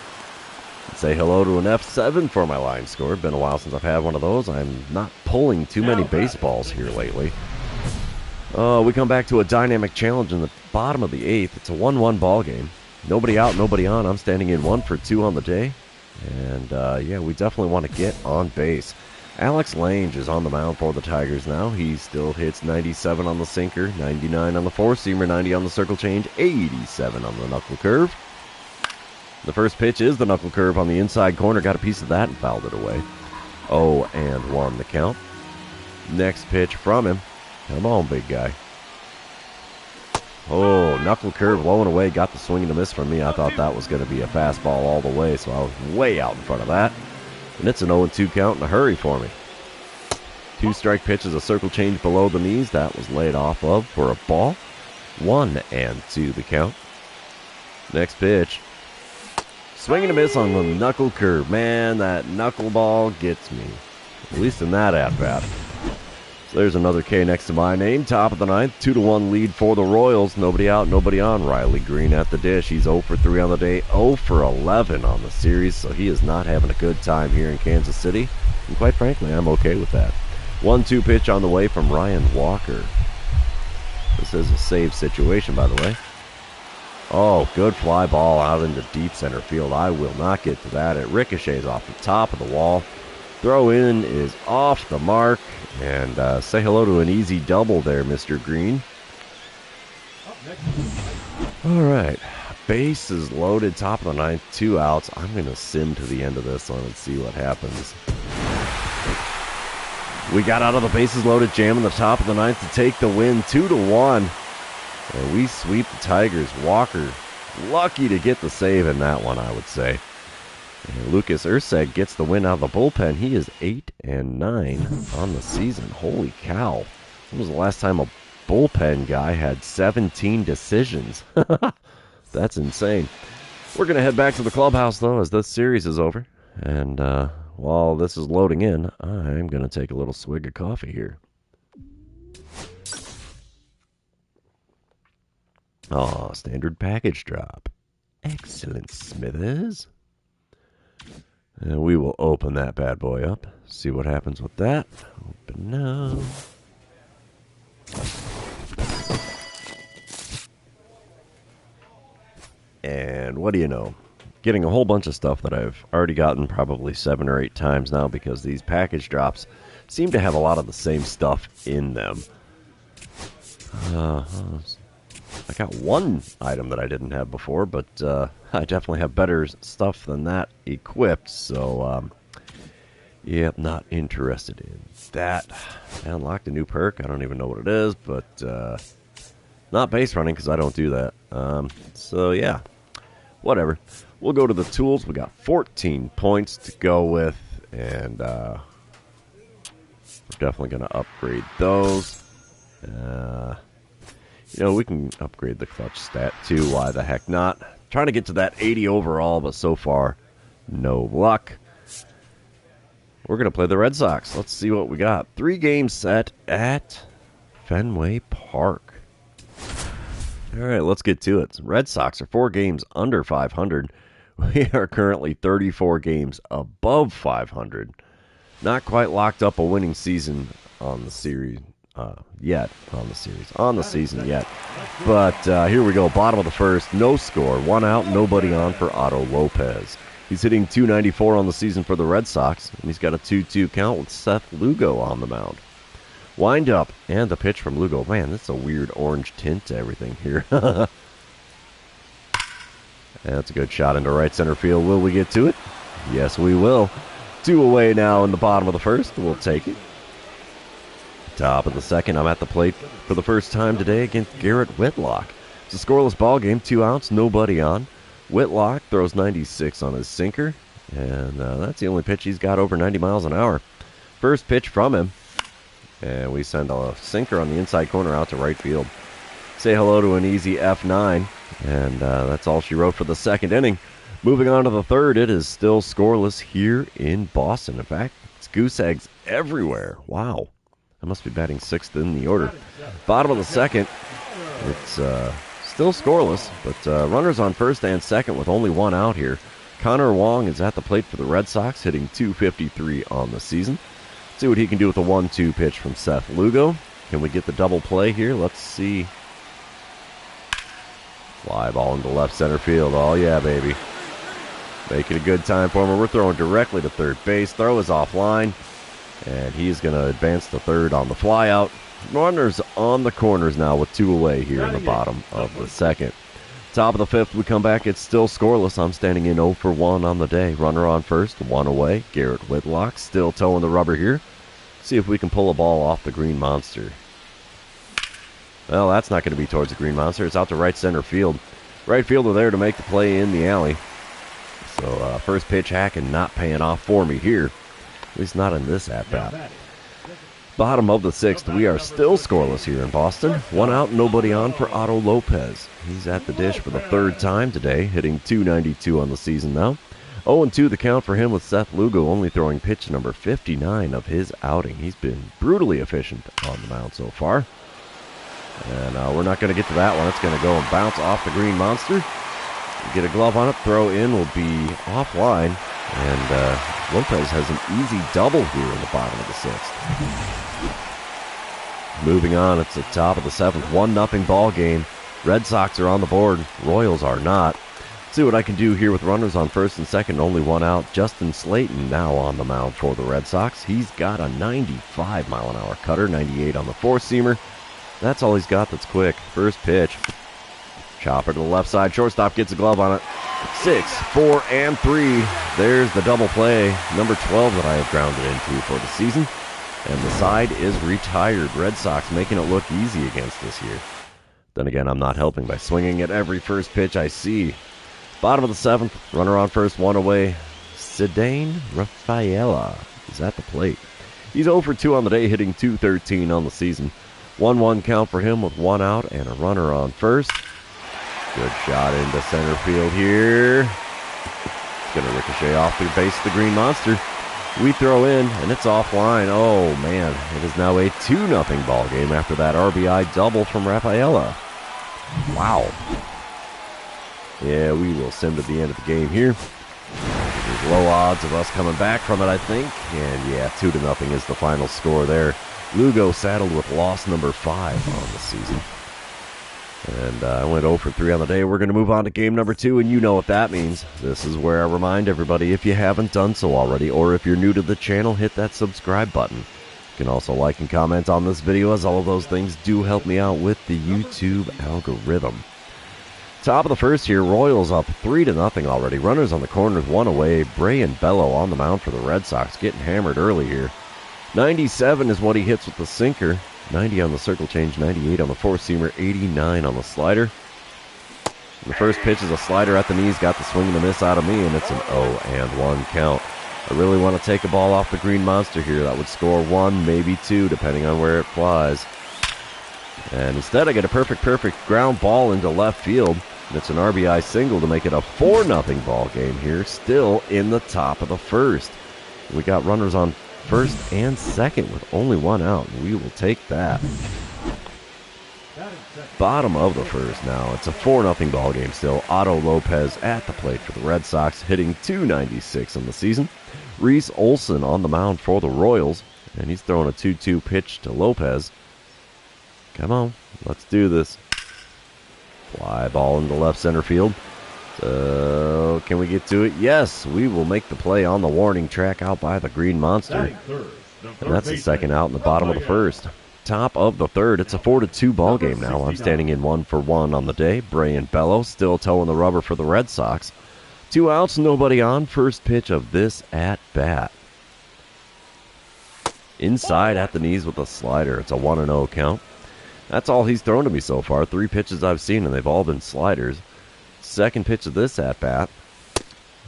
Say hello to an F7 for my line score. Been a while since I've had one of those. I'm not pulling too many baseballs here lately. We come back to a dynamic challenge in the bottom of the 8th. It's a 1-1 ball game. Nobody out, nobody on. I'm standing in 1 for 2 on the day. And, yeah, we definitely want to get on base. Alex Lange is on the mound for the Tigers now. He still hits 97 on the sinker, 99 on the four-seamer, 90 on the circle change, 87 on the knuckle curve. The first pitch is the knuckle curve on the inside corner. Got a piece of that and fouled it away. 0-1 the count. Next pitch from him. Come on, big guy. Oh, knuckle curve low and away. Got the swing and a miss from me. I thought that was going to be a fastball all the way, so I was way out in front of that. And it's an 0-2 count in a hurry for me. 2-strike pitch is a circle change below the knees. That was laid off of for a ball. 1-2 the count. Next pitch. Swing and a miss on the knuckle curve. Man, that knuckleball gets me. At least in that at-bat. So there's another K next to my name. Top of the 9th. 2-1 lead for the Royals. Nobody out, nobody on. Riley Green at the dish. He's 0 for 3 on the day. 0 for 11 on the series. So he is not having a good time here in Kansas City. And quite frankly, I'm okay with that. 1-2 pitch on the way from Ryan Walker. This is a save situation, by the way. Oh, good fly ball out into deep center field. I will not get to that. It ricochets off the top of the wall. Throw in is off the mark. And say hello to an easy double there, Mr. Green. All right. Base is loaded. Top of the 9th. 2 outs. I'm going to sim to the end of this one and see what happens. We got out of the bases loaded jam in the top of the 9th to take the win. 2-1. And we sweep the Tigers. Walker lucky to get the save in that one, I would say. And Lucas Urseg gets the win out of the bullpen. He is 8-9 on the season. Holy cow. When was the last time a bullpen guy had 17 decisions? That's insane. We're going to head back to the clubhouse, though, as this series is over. And while this is loading in, I'm going to take a little swig of coffee here. Oh, standard package drop. Excellent, Smithers. And we will open that bad boy up. See what happens with that. Open now. And what do you know? Getting a whole bunch of stuff that I've already gotten probably 7 or 8 times now because these package drops seem to have a lot of the same stuff in them. I got one item that I didn't have before, but I definitely have better stuff than that equipped, so yeah, not interested in that. I unlocked a new perk. I don't even know what it is, but not base running because I don't do that. So yeah, whatever. We'll go to the tools. We got 14 points to go with, and we're definitely going to upgrade those. You know, we can upgrade the clutch stat too. Why the heck not? Trying to get to that 80 overall, but so far, no luck. We're going to play the Red Sox. Let's see what we got. 3 games set at Fenway Park. All right, let's get to it. Red Sox are 4 games under 500. We are currently 34 games above 500. Not quite locked up a winning season on the series. On the season yet. But here we go. Bottom of the first. No score. 1 out. Nobody on for Otto Lopez. He's hitting .294 on the season for the Red Sox. And he's got a 2-2 count with Seth Lugo on the mound. Wind up. And the pitch from Lugo. Man, that's a weird orange tint to everything here. That's a good shot into right center field. Will we get to it? Yes, we will. 2 away now in the bottom of the first. We'll take it. Top of the second, I'm at the plate for the first time today against Garrett Whitlock. It's a scoreless ball game, 2 outs, nobody on. Whitlock throws 96 on his sinker, and that's the only pitch he's got over 90 miles an hour. First pitch from him, and we send a sinker on the inside corner out to right field. Say hello to an easy F9, and that's all she wrote for the second inning. Moving on to the third, it is still scoreless here in Boston. In fact, it's goose eggs everywhere. Wow. I must be batting 6th in the order. Bottom of the second, it's still scoreless, but runners on first and second with only one out here. Connor Wong is at the plate for the Red Sox, hitting .253 on the season. See what he can do with a 1-2 pitch from Seth Lugo. Can we get the double play here? Let's see. Fly ball into left center field. Oh, yeah, baby. Making a good time for him. We're throwing directly to third base. Throw is offline, and he's going to advance to third on the flyout. Runners on the corners now with two away here in the bottom of the second. Top of the fifth, we come back. It's still scoreless. I'm standing in 0 for 1 on the day. Runner on first, one away. Garrett Whitlock still towing the rubber here. See if we can pull a ball off the Green Monster. Well, that's not going to be towards the Green Monster. It's out to right center field. Right fielder there to make the play in the alley. So first pitch hacking not paying off for me here. At least not in this at-bat. Bottom of the sixth, we are still scoreless here in Boston. One out, nobody on for Otto Lopez. He's at the dish for the third time today, hitting .292 on the season now. 0-2 the count for him with Seth Lugo only throwing pitch number 59 of his outing. He's been brutally efficient on the mound so far. And we're not going to get to that one. It's going to go and bounce off the Green Monster. Get a glove on it, throw in will be offline. And Lopez has an easy double here in the bottom of the sixth. Moving on, it's the top of the seventh. 1-0 ball game. Red Sox are on the board. Royals are not. See what I can do here with runners on first and second. Only one out. Justin Slayton now on the mound for the Red Sox. He's got a 95-mile-an-hour cutter, 98 on the four-seamer. That's all he's got that's quick. First pitch. Chopper to the left side. Shortstop gets a glove on it. 6, 4, and 3. There's the double play. Number 12 that I have grounded into for the season. And the side is retired. Red Sox making it look easy against us here. Then again, I'm not helping by swinging at every first pitch I see. Bottom of the seventh. Runner on first, one away. Cedane Rafaela is at the plate. He's 0 for 2 on the day, hitting .213 on the season. 1-1 count for him with one out and a runner on first. Good shot into center field here. It's going to ricochet off the base of the Green Monster. We throw in, and it's offline. Oh, man. It is now a 2-0 ball game after that RBI double from Rafaela. Wow. Yeah, we will sim to the end of the game here. There's low odds of us coming back from it, I think. And, yeah, 2-0 is the final score there. Lugo saddled with loss number 5 on the season. And I went 0 for 3 on the day. We're going to move on to game number 2, and you know what that means. This is where I remind everybody, if you haven't done so already, or if you're new to the channel, hit that subscribe button. You can also like and comment on this video, as all of those things do help me out with the YouTube algorithm. Top of the first here, Royals up 3-0 already. Runners on the corners, one away. Bray and Bello on the mound for the Red Sox, getting hammered early here. 97 is what he hits with the sinker. 90 on the circle change, 98 on the four-seamer, 89 on the slider. The first pitch is a slider at the knees, got the swing and the miss out of me, and it's an 0-1 count. I really want to take a ball off the Green Monster here. That would score 1, maybe 2, depending on where it flies. And instead I get a perfect ground ball into left field. And it's an RBI single to make it a 4-0 ball game here, still in the top of the first. We got runners on first and second with only one out. We will take that. Bottom of the first now. It's a 4-0 ball game still. Otto Lopez at the plate for the Red Sox, hitting .296 on the season. Reese Olson on the mound for the Royals, and he's throwing a 2-2 pitch to Lopez. Come on, let's do this. Fly ball into left center field. So, can we get to it? Yes, we will make the play on the warning track out by the Green Monster. And that's the second out in the bottom of the first. Top of the third. It's a 4-2 ball game now. I'm standing in 1 for 1 on the day. Bray and Bello still towing the rubber for the Red Sox. 2 outs, nobody on. First pitch of this at-bat. Inside at the knees with a slider. It's a 1-0 count. That's all he's thrown to me so far. 3 pitches I've seen, and they've all been sliders. Second pitch of this at-bat.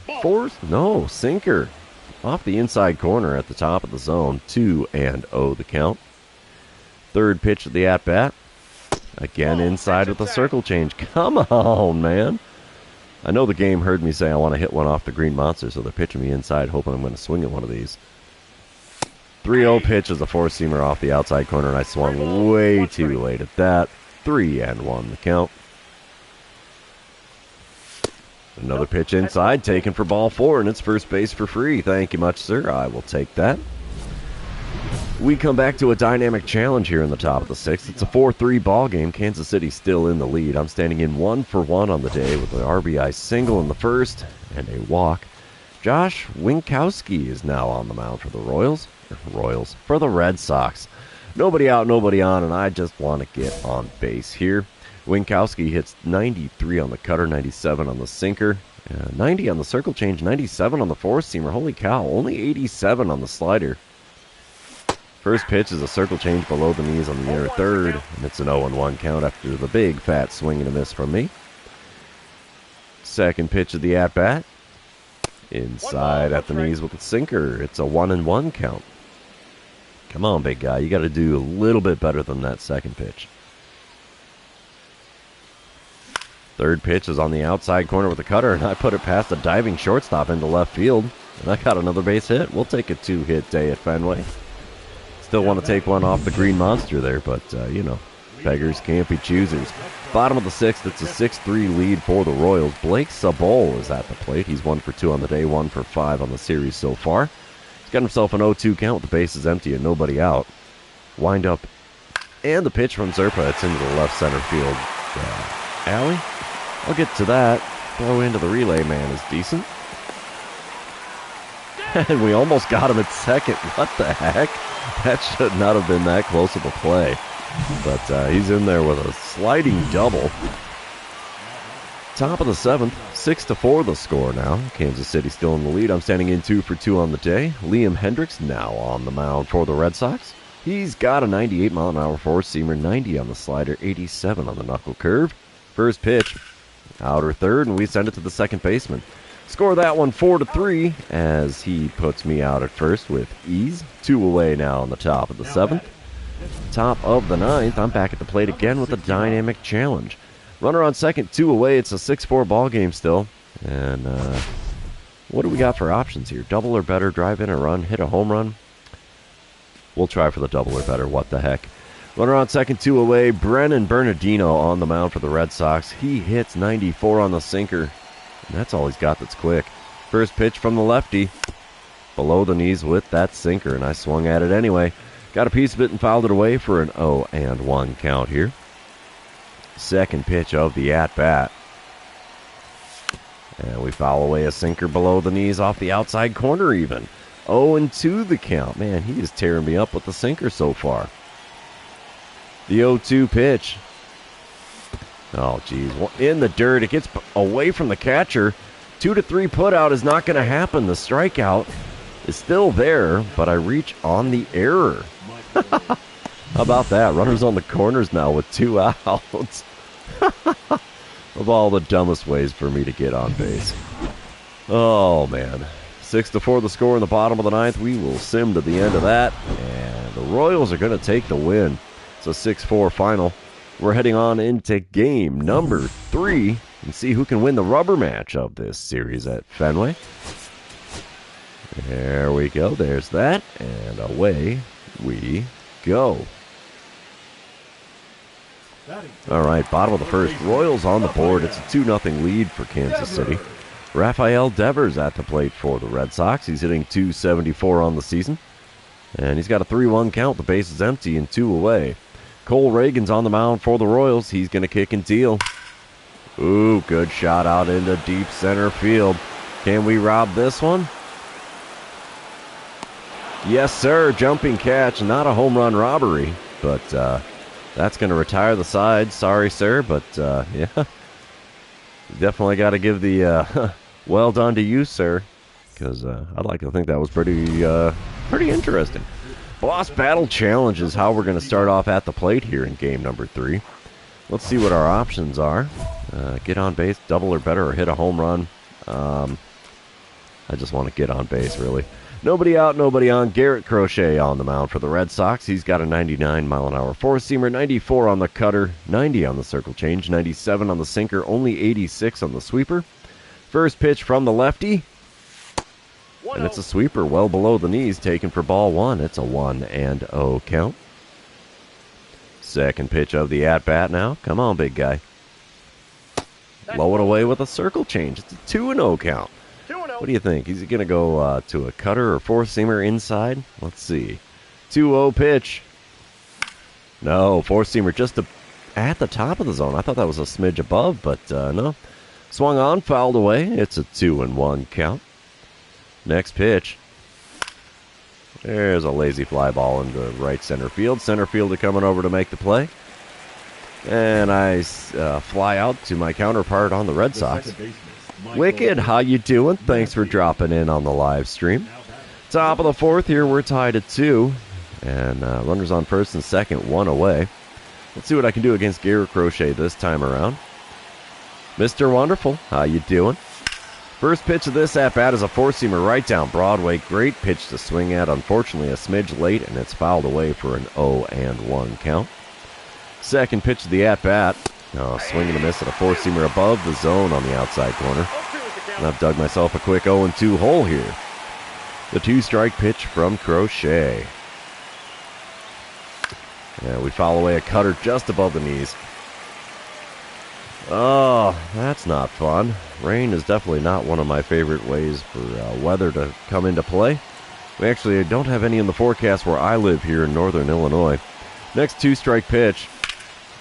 Sinker. Off the inside corner at the top of the zone. 2-0 the count. Third pitch of the at-bat. Again inside with a circle change. Come on, man. I know the game heard me say I want to hit one off the Green Monster, so they're pitching me inside, hoping I'm going to swing at one of these. 3-0 pitch is a four-seamer off the outside corner, and I swung way too late at that. 3-1 the count. Another pitch inside, taken for ball 4, and it's first base for free. Thank you much, sir. I will take that. We come back to a dynamic challenge here in the top of the 6th. It's a 4-3 ball game. Kansas City still in the lead. I'm standing in 1 for 1 on the day with an RBI single in the first and a walk. Josh Winkowski is now on the mound for the for the Red Sox. Nobody out, nobody on, and I just want to get on base here. Winkowski hits 93 on the cutter, 97 on the sinker, 90 on the circle change, 97 on the four-seamer. Holy cow, only 87 on the slider. First pitch is a circle change below the knees on the inner third, and it's an 0-1 count after the big fat swing and a miss from me. Second pitch of the at-bat. Inside at the knees with a sinker. It's a 1-1 count. Come on, big guy. You got to do a little bit better than that second pitch. Third pitch is on the outside corner with a cutter, and I put it past the diving shortstop into left field. And I got another base hit. We'll take a 2-hit day at Fenway. Still want to take one off the Green Monster there, but, beggars can't be choosers. Bottom of the 6th, it's a 6-3 lead for the Royals. Blake Sabol is at the plate. He's 1 for 2 on the day, 1 for 5 on the series so far. He's got himself an 0-2 count with the bases empty and nobody out. Wind up, and the pitch from Zerpa. It's into the left center field alley. I'll get to that. Throw into the relay man is decent. And we almost got him at second. What the heck? That should not have been that close of a play. But he's in there with a sliding double. Top of the 7th, 6-4 the score now. Kansas City still in the lead. I'm standing in 2 for 2 on the day. Liam Hendricks now on the mound for the Red Sox. He's got a 98-mile-an-hour four-seamer, 90 on the slider, 87 on the knuckle curve. First pitch, outer third, and we send it to the second baseman. Score that one 4-3 as he puts me out at first with ease. 2 away now on the top of the 7th. Top of the 9th, I'm back at the plate again with a dynamic challenge. Runner on second, 2 away. It's a 6-4 ball game still. And what do we got for options here? Double or better, drive in a run, hit a home run. We'll try for the double or better. What the heck? Runner on second, 2 away. Brennan Bernardino on the mound for the Red Sox. He hits 94 on the sinker. And that's all he's got that's quick. First pitch from the lefty. Below the knees with that sinker, and I swung at it anyway. Got a piece of it and fouled it away for an 0-1 count here. Second pitch of the at-bat. And we foul away a sinker below the knees off the outside corner even. 0-2 the count. Man, he is tearing me up with the sinker so far. The 0-2 pitch. Oh, geez. In the dirt. It gets away from the catcher. 2-3 put out is not going to happen. The strikeout is still there, but I reach on the error. How about that? Runners on the corners now with 2 outs. Of all the dumbest ways for me to get on base. Oh, man. 6-4 the score in the bottom of the 9th. We will sim to the end of that. And the Royals are going to take the win. It's a 6-4 final. We're heading on into game number 3 and see who can win the rubber match of this series at Fenway. There we go. There's that. And away we go. All right, bottom of the first. Royals on the board. It's a 2-0 lead for Kansas City. Rafael Devers at the plate for the Red Sox. He's hitting .274 on the season. And he's got a 3-1 count. The base is empty and 2 away. Cole Reagan's on the mound for the Royals. He's going to kick and deal. Ooh, good shot out into deep center field. Can we rob this one? Yes, sir. Jumping catch. Not a home run robbery, but that's going to retire the side. Sorry, sir, but yeah. Definitely got to give the well done to you, sir, because I'd like to think that was pretty interesting. Boss Battle Challenge is how we're going to start off at the plate here in game number 3. Let's see what our options are. Get on base, double or better, or hit a home run. I just want to get on base, really. Nobody out, nobody on. Garrett Crochet on the mound for the Red Sox. He's got a 99-mile-an-hour four-seamer, 94 on the cutter, 90 on the circle change, 97 on the sinker, only 86 on the sweeper. First pitch from the lefty. And it's a sweeper well below the knees, taken for ball 1. It's a 1-0 count. Second pitch of the at-bat now. Come on, big guy. Low and away with a circle change. It's a 2-0 count. What do you think? Is he going to go to a cutter or four-seamer inside? Let's see. 2-0 pitch. No, four-seamer just at the top of the zone. I thought that was a smidge above, but no. Swung on, fouled away. It's a 2-1 count. Next pitch. There's a lazy fly ball into right center field. Center fielder coming over to make the play. And I fly out to my counterpart on the Red Sox. Wicked, how you doing? Thanks for dropping in on the live stream. Top of the fourth here, we're tied at 2. And runners on first and second, 1 away. Let's see what I can do against Garrett Crochet this time around. Mr. Wonderful, how you doing? First pitch of this at-bat is a four-seamer right down Broadway. Great pitch to swing at. Unfortunately, a smidge late, and it's fouled away for an 0-1 count. Second pitch of the at-bat. Swing and a miss at a four-seamer above the zone on the outside corner. And I've dug myself a quick 0-2 hole here. The two-strike pitch from Crochet. And we foul away a cutter just above the knees. Oh, that's not fun. Rain is definitely not one of my favorite ways for weather to come into play. We actually don't have any in the forecast where I live here in northern Illinois. Next two-strike pitch.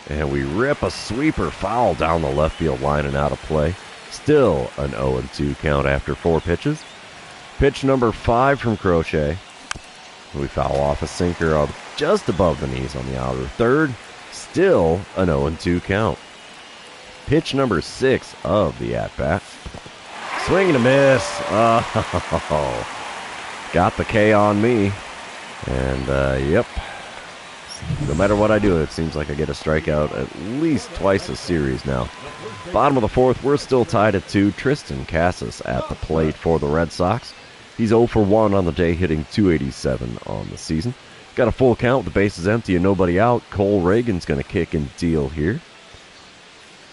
And we rip a sweeper foul down the left field line and out of play. Still an 0-2 count after 4 pitches. Pitch number 5 from Crochet. We foul off a sinker just above the knees on the outer third. Still an 0-2 count. Pitch number 6 of the at-bat. Swing and a miss. Oh, got the K on me. And, yep. No matter what I do, it seems like I get a strikeout at least twice a series now. Bottom of the fourth, we're still tied at 2. Tristan Casas at the plate for the Red Sox. He's 0 for 1 on the day, hitting .287 on the season. Got a full count, the base is empty and nobody out. Cole Reagan's going to kick and deal here.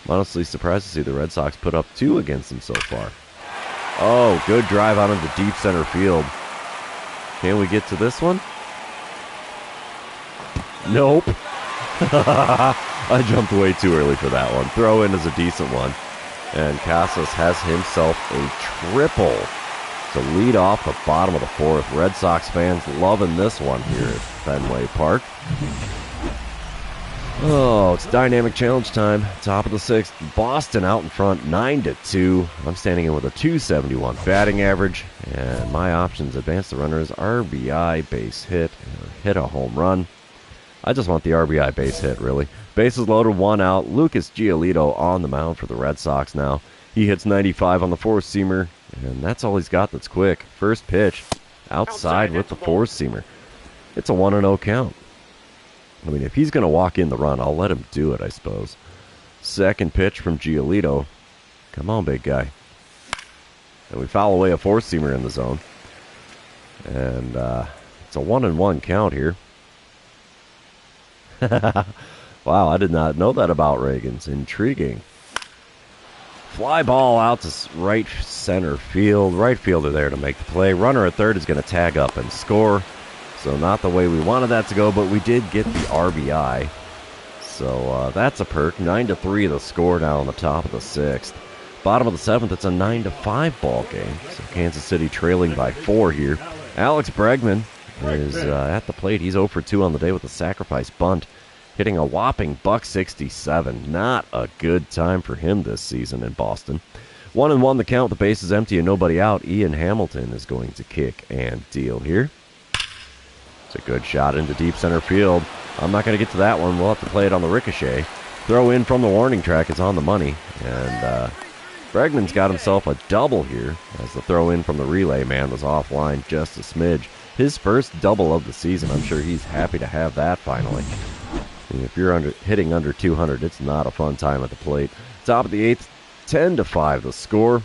I'm honestly surprised to see the Red Sox put up 2 against them so far. Oh, good drive out into deep center field. Can we get to this one? Nope. I jumped way too early for that one. Throw in is a decent one. And Casas has himself a triple to lead off the bottom of the fourth. Red Sox fans loving this one here at Fenway Park. Oh, it's dynamic challenge time. Top of the sixth. Boston out in front, 9-2. I'm standing in with a .271 batting average. And my options: advance the runners, RBI, base hit, or hit a home run. I just want the RBI base hit, really. Bases loaded, 1 out. Lucas Giolito on the mound for the Red Sox now. He hits 95 on the four-seamer, and that's all he's got that's quick. First pitch, outside with the four-seamer. It's a 1-0 count. I mean, if he's going to walk in the run, I'll let him do it, I suppose. Second pitch from Giolito. Come on, big guy. And we foul away a four-seamer in the zone. And it's a 1-1 count here. Wow, I did not know that about Reagan's. Intriguing. Fly ball out to right center field. Right fielder there to make the play. Runner at third is going to tag up and score. So not the way we wanted that to go, but we did get the RBI. So that's a perk. 9-3 the score now on the top of the sixth. Bottom of the seventh, it's a 9-5 ball game. So Kansas City trailing by 4 here. Alex Bregman is at the plate. He's 0 for 2 on the day with a sacrifice bunt, hitting a whopping $167. Not a good time for him this season in Boston. 1-1 the count. The base is empty and nobody out. Ian Hamilton is going to kick and deal here. It's a good shot into deep center field. I'm not going to get to that one. We'll have to play it on the ricochet. Throw in from the warning track is on the money. And Bregman's got himself a double here, as the throw in from the relay man was offline just a smidge. His first double of the season. I'm sure he's happy to have that finally. And if you're hitting under 200, it's not a fun time at the plate. Top of the eighth, 10-5 the score.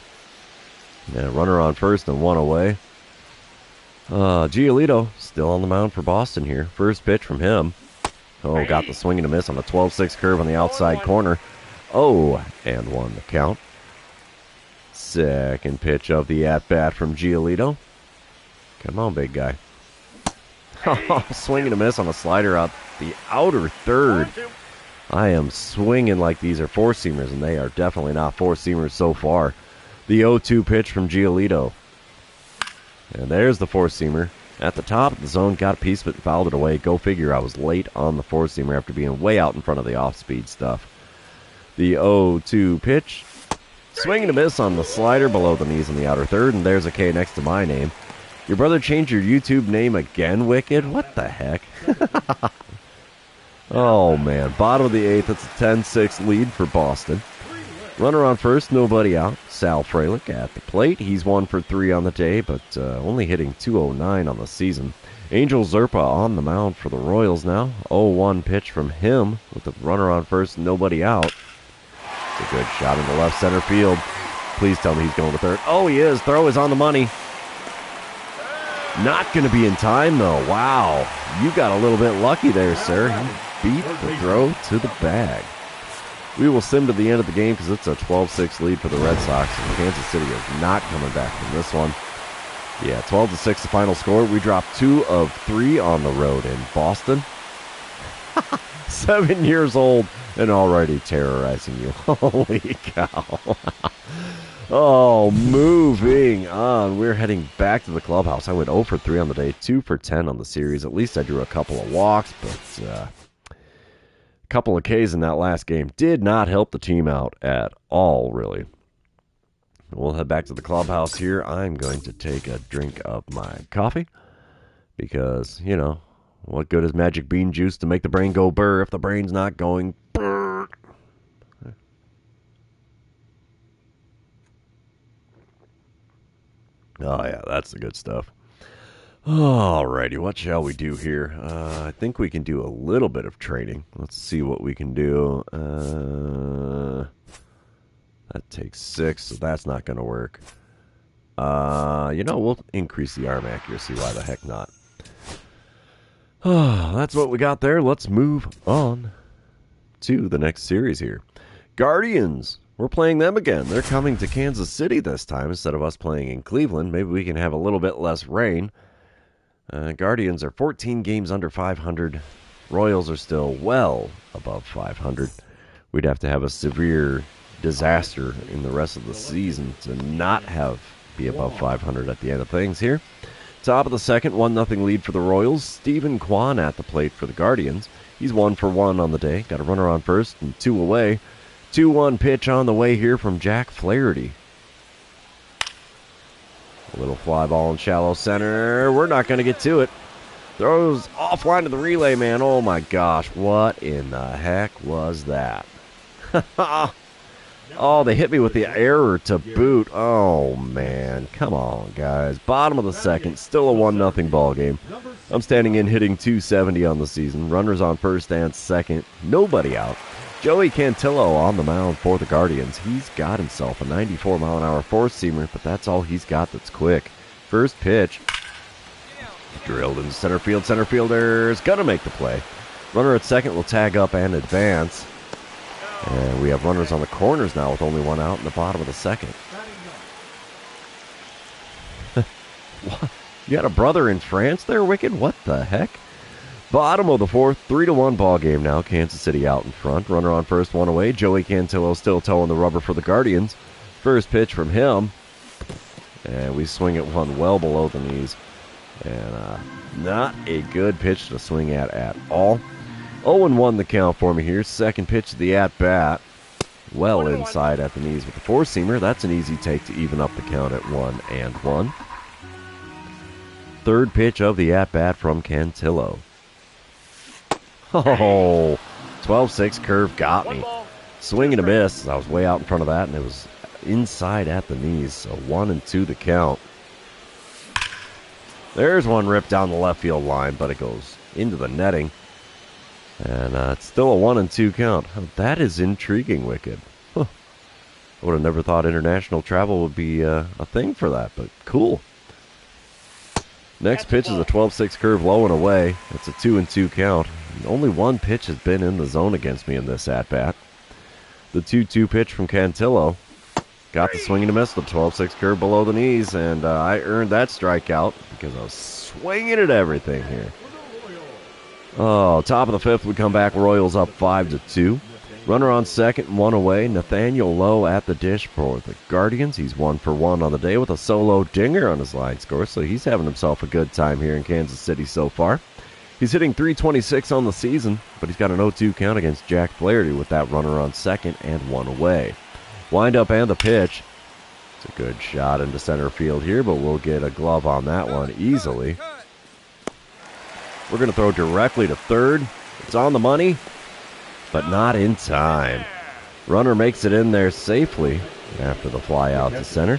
And a runner on first and 1 away. Giolito still on the mound for Boston here. First pitch from him. Oh, got the swing and a miss on a 12-6 curve on the outside corner. 0-1 the count. Second pitch of the at-bat from Giolito. Come on, big guy. Swing and a miss on a slider out the outer third. I am swinging like these are four-seamers, and they are definitely not four-seamers so far. The 0-2 pitch from Giolito. And there's the four-seamer. At the top of the zone, got a piece of it and fouled it away. Go figure, I was late on the four-seamer after being way out in front of the off-speed stuff. The 0-2 pitch. Swing and a miss on the slider below the knees in the outer third, and there's a K next to my name. Your brother changed your YouTube name again, Wicked? What the heck? Oh, man. Bottom of the eighth, it's a 10-6 lead for Boston. Runner on first, nobody out. Sal Frelick at the plate. He's 1 for 3 on the day, but only hitting .209 on the season. Angel Zerpa on the mound for the Royals now. 0-1 pitch from him with the runner on first, nobody out. It's a good shot into left center field. Please tell me he's going to third. Oh, he is. Throw is on the money. Not going to be in time, though. Wow. You got a little bit lucky there, sir. He beat the throw to the bag. We will sim to the end of the game because it's a 12-6 lead for the Red Sox. And Kansas City is not coming back from this one. Yeah, 12-6 the final score. We dropped 2 of 3 on the road in Boston. 7 years old and already terrorizing you. Holy cow. Oh, moving on. We're heading back to the clubhouse. I went 0 for 3 on the day, 2 for 10 on the series. At least I drew a couple of walks, but a couple of Ks in that last game did not help the team out at all, really. We'll head back to the clubhouse here. I'm going to take a drink of my coffee because, you know, what good is magic bean juice to make the brain go burr if the brain's not going burr? Oh, yeah, that's the good stuff. Alrighty, what shall we do here? I think we can do a little bit of trading. Let's see what we can do. That takes 6, so that's not going to work. We'll increase the arm accuracy. Why the heck not? That's what we got there. Let's move on to the next series here. Guardians. We're playing them again. They're coming to Kansas City this time instead of us playing in Cleveland. Maybe we can have a little bit less rain. Guardians are 14 games under 500. Royals are still well above 500. We'd have to have a severe disaster in the rest of the season to not be above 500 at the end of things here. Top of the second, 1-0 lead for the Royals. Stephen Kwan at the plate for the Guardians. He's 1 for 1 on the day. Got a runner on first and 2 away. 2-1 pitch on the way here from Jack Flaherty. A little fly ball in shallow center. We're not going to get to it. Throws offline to the relay man. Oh my gosh, what in the heck was that? Oh, they hit me with the error to boot. Oh, man. Come on, guys. Bottom of the second. Still a 1-0 ball game. I'm standing in hitting .270 on the season. Runners on first and second. Nobody out. Joey Cantillo on the mound for the Guardians. He's got himself a 94-mile-an-hour four-seamer, but that's all he's got that's quick. First pitch. Drilled in center field. Center fielder's going to make the play. Runner at second will tag up and advance. And we have runners on the corners now with only 1 out in the bottom of the second. What? You got a brother in France there, Wicked? What the heck? Bottom of the fourth, 3-1 ball game now. Kansas City out in front. Runner on first, 1 away. Joey Cantillo still towing the rubber for the Guardians. First pitch from him. And we swing at one well below the knees. And not a good pitch to swing at all. 0-1 the count for me here. Second pitch of the at-bat. Well inside at the knees with the four-seamer. That's an easy take to even up the count at 1-1. Third pitch of the at-bat from Cantillo. Oh, 12-6 curve got me. Swing and a miss. I was way out in front of that, and it was inside at the knees. So 1-2 the count. There's one ripped down the left field line, but it goes into the netting. And it's still a 1-2 count. That is intriguing, Wicked. Huh. I would have never thought international travel would be a thing for that, but cool. Next pitch is a 12-6 curve low and away. It's a 2-2 count. Only one pitch has been in the zone against me in this at-bat. The 2-2 pitch from Cantillo. Got the swing and a miss, the 12-6 curve below the knees, and I earned that strikeout because I was swinging at everything here. Oh, top of the fifth, we come back. Royals up 5-2. Runner on second and one away. Nathaniel Lowe at the dish for the Guardians. He's 1 for 1 on the day with a solo dinger on his line score, so he's having himself a good time here in Kansas City so far. He's hitting .326 on the season, but he's got an 0-2 count against Jack Flaherty with that runner on second and one away. Wind up and the pitch. It's a good shot into center field here, but we'll get a glove on that one easily. We're going to throw directly to third. It's on the money, but not in time. Runner makes it in there safely after the fly out to center.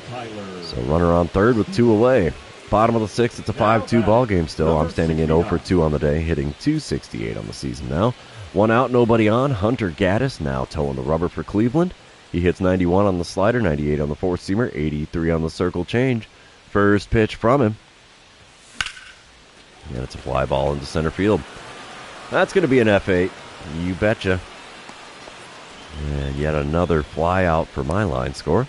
So runner on third with 2 away. Bottom of the sixth, it's a 5-2 ball game still. I'm standing in 0 for 2 on the day, hitting .268 on the season now. 1 out, nobody on. Hunter Gaddis now towing the rubber for Cleveland. He hits 91 on the slider, 98 on the four-seamer, 83 on the circle change. First pitch from him. And it's a fly ball into center field. That's going to be an F8. You betcha. And yet another fly out for my line score.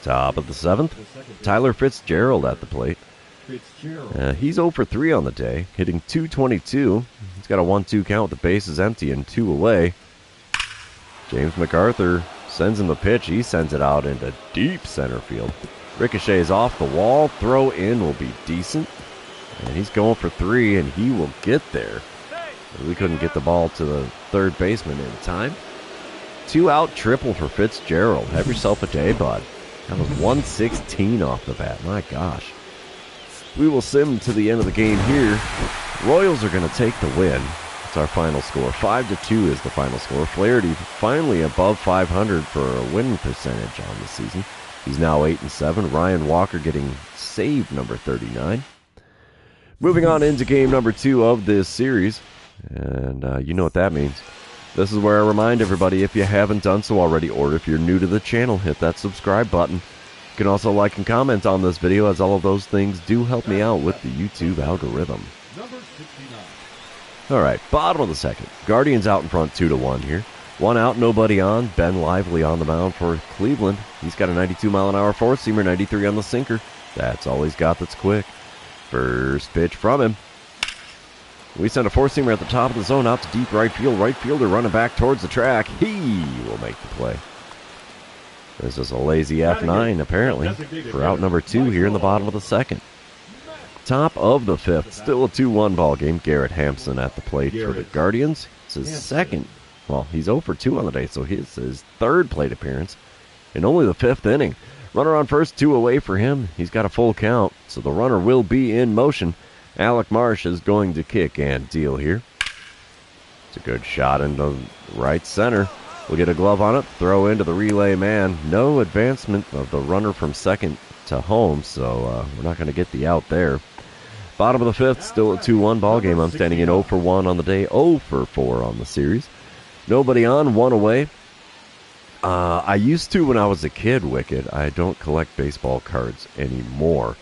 Top of the seventh, Tyler Fitzgerald at the plate. He's 0 for 3 on the day, hitting .222. He's got a 1-2 count with the bases empty and 2 away. James MacArthur sends him the pitch. He sends it out into deep center field. Ricochets off the wall. Throw in will be decent. And he's going for 3, and he will get there. We couldn't get the ball to the third baseman in time. 2 out triple for Fitzgerald. Have yourself a day, bud. That was 116 off the bat. My gosh. We will sim to the end of the game here. Royals are going to take the win. It's our final score. 5-2 is the final score. Flaherty finally above 500 for a win percentage on the season. He's now 8-7. Ryan Walker getting save number 39. Moving on into game number 2 of this series. And you know what that means. This is where I remind everybody, if you haven't done so already, or if you're new to the channel, hit that subscribe button. You can also like and comment on this video, as all of those things do help me out with the YouTube algorithm. Alright, bottom of the second. Guardians out in front 2-1 here. 1 out, nobody on. Ben Lively on the mound for Cleveland. He's got a 92-mile-an-hour four-seamer, 93 on the sinker. That's all he's got that's quick. First pitch from him. We send a four-seamer at the top of the zone out to deep right field. Right fielder running back towards the track. He will make the play. This is a lazy F9, apparently, for out number 2 here in the bottom of the second. Top of the fifth, still a 2-1 ball game. Garrett Hampson at the plate for the Guardians. It's his second. Well, he's 0 for 2 on the day, so it's his third plate appearance in only the 5th inning. Runner on first, 2 away for him. He's got a full count, so the runner will be in motion. Alec Marsh is going to kick and deal here. It's a good shot into right center. We'll get a glove on it. Throw into the relay man. No advancement of the runner from second to home, so we're not going to get the out there. Bottom of the fifth, still a 2-1 ball game. I'm standing in 0 for 1 on the day, 0 for 4 on the series. Nobody on, 1 away. I used to when I was a kid, Wicked. I don't collect baseball cards anymore.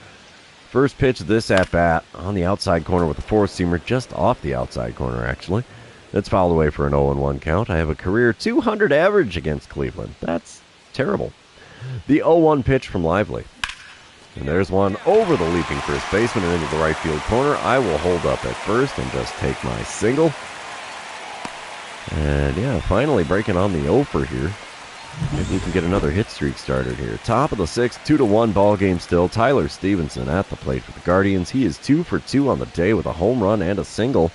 First pitch this at-bat on the outside corner with a four-seamer, just off the outside corner, actually. That's fouled away for an 0-1 count. I have a career 200 average against Cleveland. That's terrible. The 0-1 pitch from Lively. And there's one over the leaping first baseman and into the right field corner. I will hold up at first and just take my single. And yeah, finally breaking on the over here. Maybe we can get another hit streak started here. Top of the sixth, 2-1 ball game still. Tyler Stevenson at the plate for the Guardians. He is 2 for 2 on the day with a home run and a single.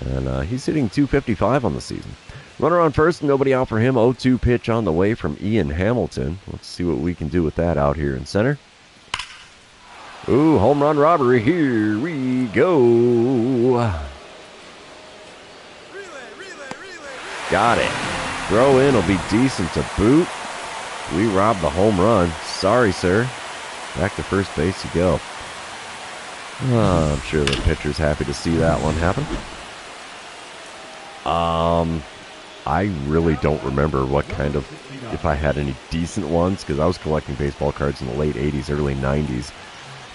And he's hitting .255 on the season. Runner on first, nobody out for him. 0-2 pitch on the way from Ian Hamilton. Let's see what we can do with that out here in center. Ooh, home run robbery. Here we go. Got it. Throw in will be decent to boot. We robbed the home run. Sorry, sir. Back to first base you go. I'm sure the pitcher's happy to see that one happen. I really don't remember what kind of, if I had any decent ones, because I was collecting baseball cards in the late 80s, early 90s.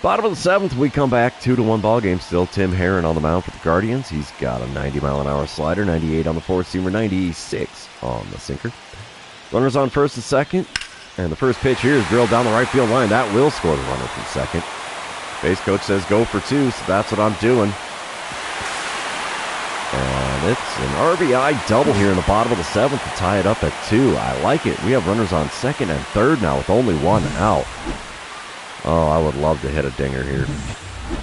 Bottom of the seventh, we come back, 2-1 ball game still. Tim Herron on the mound for the Guardians. He's got a 90-mile-an-hour slider, 98 on the four-seamer, 96 on the sinker. Runners on first and second, and the first pitch here is drilled down the right field line. That will score the runner from second. Base coach says go for 2, so that's what I'm doing. And it's an RBI double here in the bottom of the 7th to tie it up at 2. I like it. We have runners on second and third now with only one out. Oh, I would love to hit a dinger here.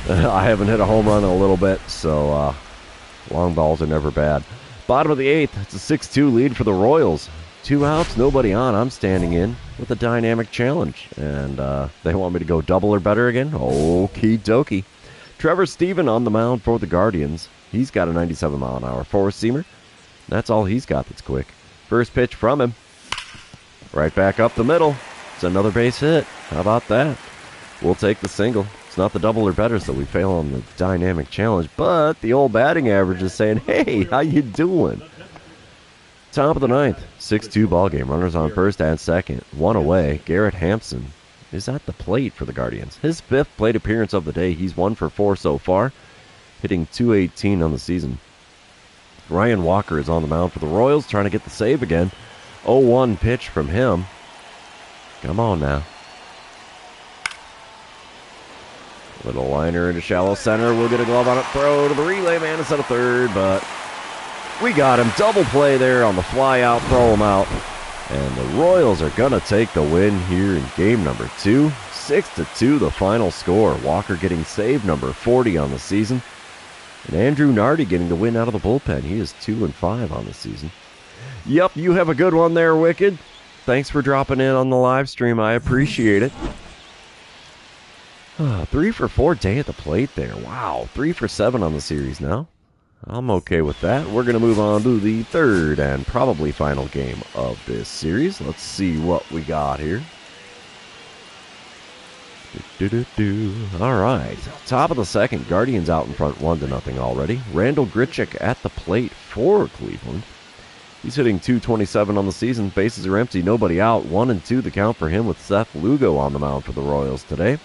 I haven't hit a home run in a little bit, so long balls are never bad. Bottom of the 8th, it's a 6-2 lead for the Royals. 2 outs, nobody on. I'm standing in with a dynamic challenge. And they want me to go double or better again? Okie dokie. Trevor Stephen on the mound for the Guardians. He's got a 97-mile-an-hour four-seamer. That's all he's got that's quick. First pitch from him. Right back up the middle. It's another base hit. How about that? We'll take the single. It's not the double or better, so we fail on the dynamic challenge. But the old batting average is saying, hey, how you doing? Top of the 9th. 6-2 ball game. Runners on first and second. One away. Garrett Hampson is at the plate for the Guardians. His 5th plate appearance of the day. He's 1 for 4 so far, hitting .218 on the season. Ryan Walker is on the mound for the Royals, trying to get the save again. 0-1 pitch from him. Come on now. Little liner into shallow center. We'll get a glove on it. Throw to the relay man instead of third, but we got him. Double play there on the fly out. Throw him out. And the Royals are going to take the win here in game number 2. 6-2 the final score. Walker getting save number 40 on the season. And Andrew Nardi getting the win out of the bullpen. He is 2-5 on the season. Yep, you have a good one there, Wicked. Thanks for dropping in on the live stream. I appreciate it. 3 for 4 day at the plate there. Wow, 3 for 7 on the series now. I'm okay with that. We're going to move on to the third and probably final game of this series. Let's see what we got here. All right, top of the second. Guardians out in front 1-0 already. Randall Grichuk at the plate for Cleveland. He's hitting .227 on the season. Bases are empty, nobody out. 1-2 the count for him with Seth Lugo on the mound for the Royals today.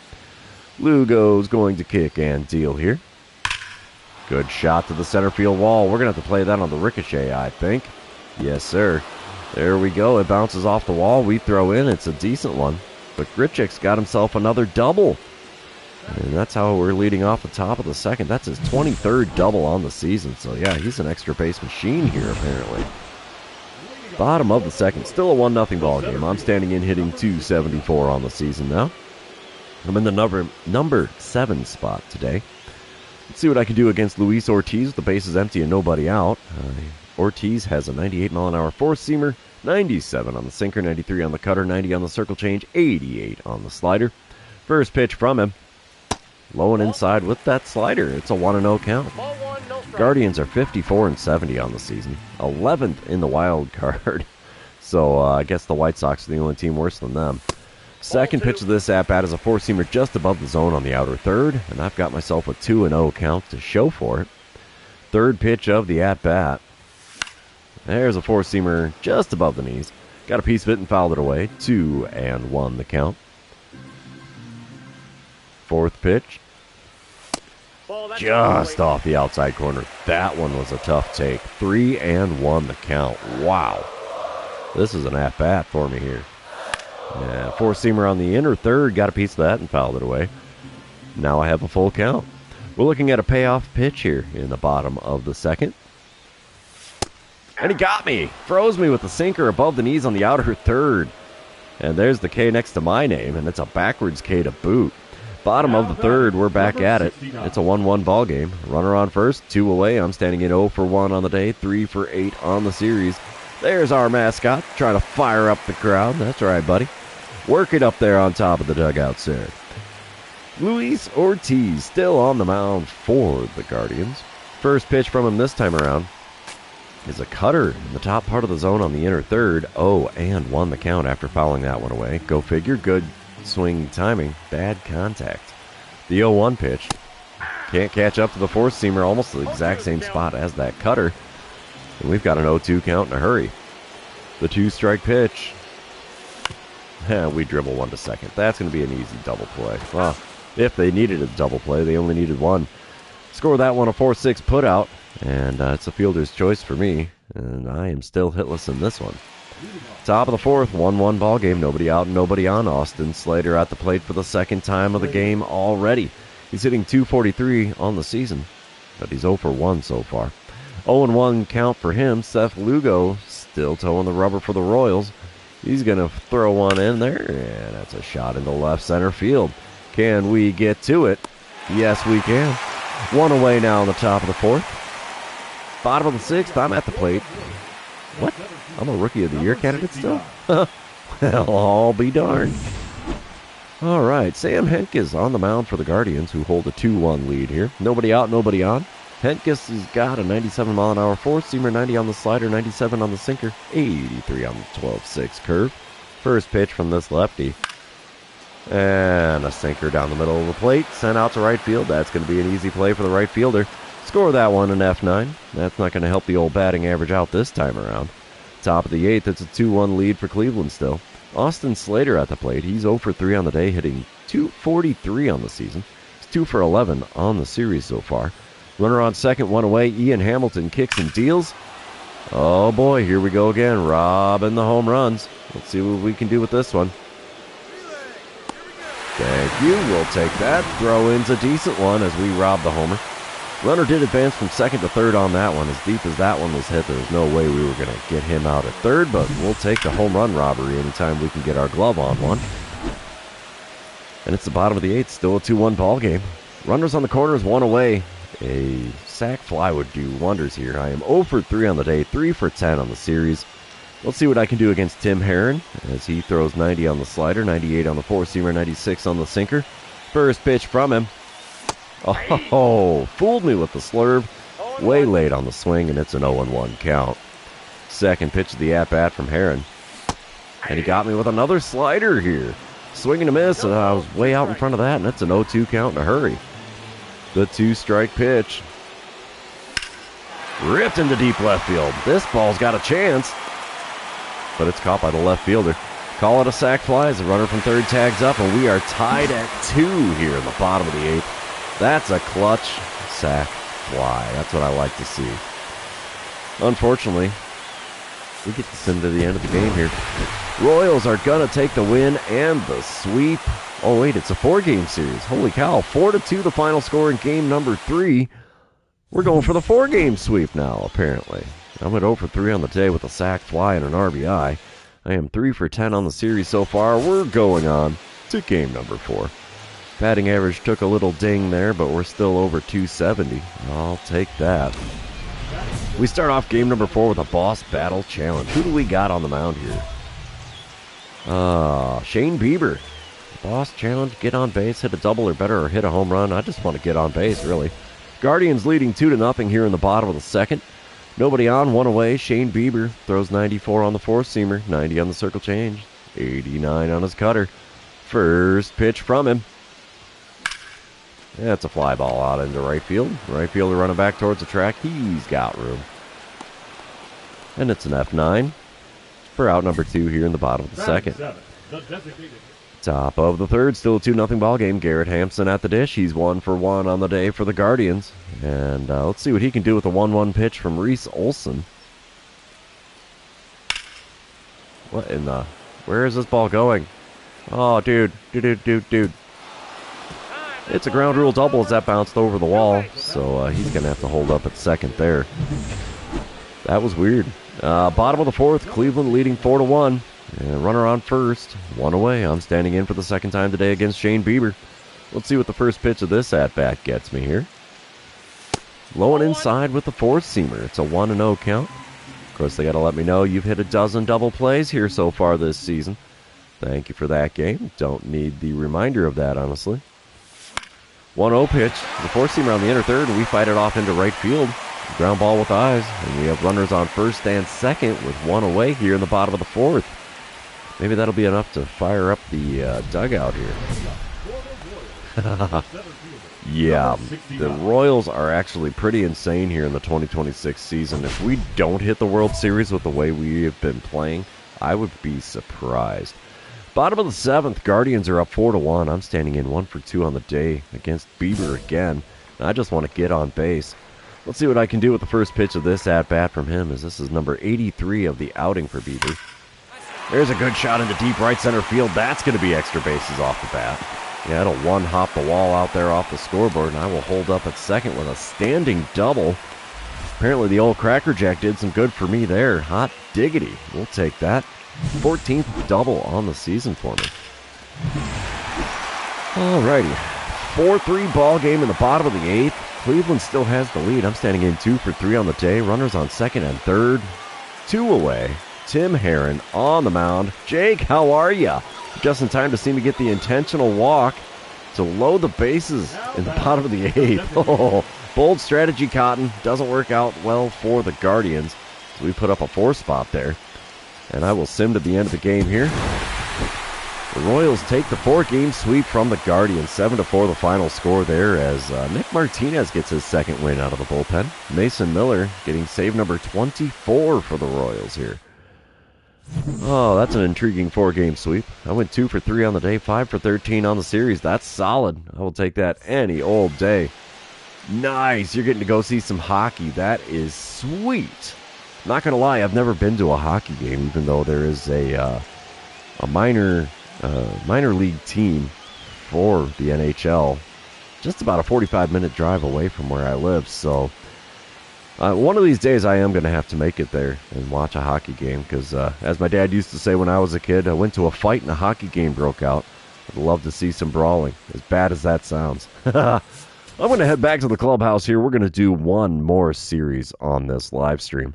Lugo's going to kick and deal here. Good shot to the center field wall. We're going to have to play that on the ricochet, I think. Yes, sir. There we go. It bounces off the wall. We throw in. It's a decent one. But Grichuk's got himself another double. And that's how we're leading off the top of the second. That's his 23rd double on the season. So, yeah, he's an extra base machine here, apparently. Bottom of the second. Still a 1-0 ball game. I'm standing in hitting .274 on the season now. I'm in the number 7 spot today. Let's see what I can do against Luis Ortiz with the bases empty and nobody out. Ortiz has a 98-mile-an-hour four-seamer, 97 on the sinker, 93 on the cutter, 90 on the circle change, 88 on the slider. First pitch from him. Low and inside with that slider. It's a 1-0 count. Guardians are 54-70 on the season, 11th in the wild card. So I guess the White Sox are the only team worse than them. Second pitch of this at-bat is a four-seamer just above the zone on the outer third, and I've got myself a 2-0 count to show for it. Third pitch of the at-bat. There's a four-seamer just above the knees. Got a piece of it and fouled it away. 2-1 the count. Fourth pitch. Just off the outside corner. That one was a tough take. 3-1 the count. Wow. This is an at-bat for me here. Yeah, four-seamer on the inner third. Got a piece of that and fouled it away. Now I have a full count. We're looking at a payoff pitch here in the bottom of the second. And he got me. Froze me with the sinker above the knees on the outer third. And there's the K next to my name, and it's a backwards K to boot. Bottom of the third, we're back at it. It's a 1-1 ball game. Runner on first, 2 away. I'm standing in 0 for 1 on the day, 3 for 8 on the series. There's our mascot trying to fire up the crowd. That's right, buddy. Work it up there on top of the dugout, sir. Luis Ortiz still on the mound for the Guardians. First pitch from him this time around is a cutter in the top part of the zone on the inner third. 0-1 the count after fouling that one away. Go figure. Good swing timing. Bad contact. The 0-1 pitch. Can't catch up to the four-seamer. Almost the exact same spot as that cutter. And we've got an 0-2 count in a hurry. The 2-strike pitch. We dribble one to second. That's going to be an easy double play. Well, if they needed a double play, they only needed one. Score that one a 4-6 putout, and it's a fielder's choice for me, and I am still hitless in this one. Top of the fourth, 1-1 ball game. Nobody out and nobody on. Austin Slater at the plate for the second time of the game already. He's hitting .243 on the season, but he's 0 for 1 so far. 0-1 count for him. Seth Lugo still towing the rubber for the Royals. He's going to throw one in there, and that's a shot into left center field. Can we get to it? Yes, we can. One away now on the top of the fourth. Bottom of the sixth, I'm at the plate. What? I'm a Rookie of the Year candidate still? Well, I'll be darned. All right, Sam Hentges on the mound for the Guardians, who hold a 2-1 lead here. Nobody out, nobody on. Hentges has got a 97-mile-an-hour four-seamer, 90 on the slider, 97 on the sinker, 83 on the 12-6 curve. First pitch from this lefty. And a sinker down the middle of the plate, sent out to right field. That's going to be an easy play for the right fielder. Score that one in F9. That's not going to help the old batting average out this time around. Top of the eighth, it's a 2-1 lead for Cleveland still. Austin Slater at the plate. He's 0 for 3 on the day, hitting .243 on the season. He's 2 for 11 on the series so far. Runner on second, one away. Ian Hamilton kicks and deals. Oh boy, here we go again. Robbing the home runs. Let's see what we can do with this one. Thank you. We'll take that. Throw-in's a decent one as we rob the homer. Runner did advance from second to third on that one. As deep as that one was hit, there was no way we were going to get him out at third, but we'll take the home run robbery anytime we can get our glove on one. And it's the bottom of the eighth, still a 2-1 ball game. Runners on the corners, one away. A sac fly would do wonders here. I am 0 for 3 on the day, 3 for 10 on the series. Let's see what I can do against Tim Herron as he throws 90 on the slider, 98 on the four-seamer, 96 on the sinker. First pitch from him. Oh, fooled me with the slurve. Way late on the swing, and it's an 0-1 count. Second pitch of the at-bat from Herron. And he got me with another slider here. Swing and a miss, and I was way out in front of that, and it's an 0-2 count in a hurry. The two-strike pitch. Ripped into deep left field. This ball's got a chance, but it's caught by the left fielder. Call it a sac fly as the runner from third tags up, and we are tied at 2 here in the bottom of the eighth. That's a clutch sac fly. That's what I like to see. Unfortunately, we get this into the end of the game here. Royals are going to take the win and the sweep. Oh, wait, it's a 4-game series. Holy cow, 4-2 the final score in game number 3. We're going for the 4-game sweep now, apparently. I'm at 0 for 3 on the day with a sac fly and an RBI. I am 3 for 10 on the series so far. We're going on to game number 4. Batting average took a little ding there, but we're still over 270. I'll take that. We start off game number 4 with a boss battle challenge. Who do we got on the mound here? Shane Bieber. Boss challenge, get on base, hit a double or better, or hit a home run. I just want to get on base, really. Guardians leading 2-0 here in the bottom of the second. Nobody on, one away. Shane Bieber throws 94 on the four-seamer, 90 on the circle change, 89 on his cutter. First pitch from him. That's a fly ball out into right field. Right fielder running back towards the track. He's got room. And it's an F9 for out number 2 here in the bottom of the second. Top of the third, still a 2-0 ball game. Garrett Hampson at the dish. He's 1 for 1 on the day for the Guardians. And let's see what he can do with a 1-1 pitch from Reese Olson. What in the... Where is this ball going? Oh, dude. It's a ground rule double as that bounced over the wall. So he's going to have to hold up at second there. That was weird. Bottom of the fourth, Cleveland leading 4-1. And runner on first, one away. I'm standing in for the second time today against Shane Bieber. Let's see what the first pitch of this at-bat gets me here. Low and inside with the fourth-seamer. It's a 1-0 count. Of course, they got to let me know you've hit a dozen double plays here so far this season. Thank you for that game. Don't need the reminder of that, honestly. 1-0 pitch. The four-seamer on the inner third, and we fight it off into right field. Ground ball with eyes. And we have runners on first and second with one away here in the bottom of the fourth. Maybe that'll be enough to fire up the dugout here. Yeah, the Royals are actually pretty insane here in the 2026 season. If we don't hit the World Series with the way we have been playing, I would be surprised. Bottom of the seventh, Guardians are up 4-1. I'm standing in 1 for 2 on the day against Bieber again. I just want to get on base. Let's see what I can do with the first pitch of this at-bat from him, as this is number 83 of the outing for Bieber. There's a good shot into deep right center field. That's going to be extra bases off the bat. Yeah, it'll one-hop the wall out there off the scoreboard, and I will hold up at second with a standing double. Apparently the old Cracker Jack did some good for me there. Hot diggity. We'll take that. 14th double on the season for me. Alrighty. 4-3 ball game in the bottom of the 8th. Cleveland still has the lead. I'm standing in 2 for 3 on the day. Runners on second and third. 2 away. Tim Herron on the mound. Jake, how are ya? Just in time to see me get the intentional walk to load the bases in the bottom of the 8th. Oh, bold strategy, Cotton. Doesn't work out well for the Guardians. So we put up a 4 spot there. And I will sim to the end of the game here. The Royals take the 4-game sweep from the Guardians. 7-4 the final score there as Nick Martinez gets his second win out of the bullpen. Mason Miller getting save number 24 for the Royals here. Oh, that's an intriguing 4-game sweep. I went 2 for 3 on the day, 5 for 13 on the series. That's solid. I will take that any old day. Nice. You're getting to go see some hockey. That is sweet. Not going to lie, I've never been to a hockey game, even though there is a minor league team for the NHL. Just about a 45-minute drive away from where I live. So one of these days I am going to have to make it there and watch a hockey game because, as my dad used to say when I was a kid, I went to a fight and a hockey game broke out. I'd love to see some brawling, as bad as that sounds. I'm going to head back to the clubhouse here. We're going to do one more series on this live stream.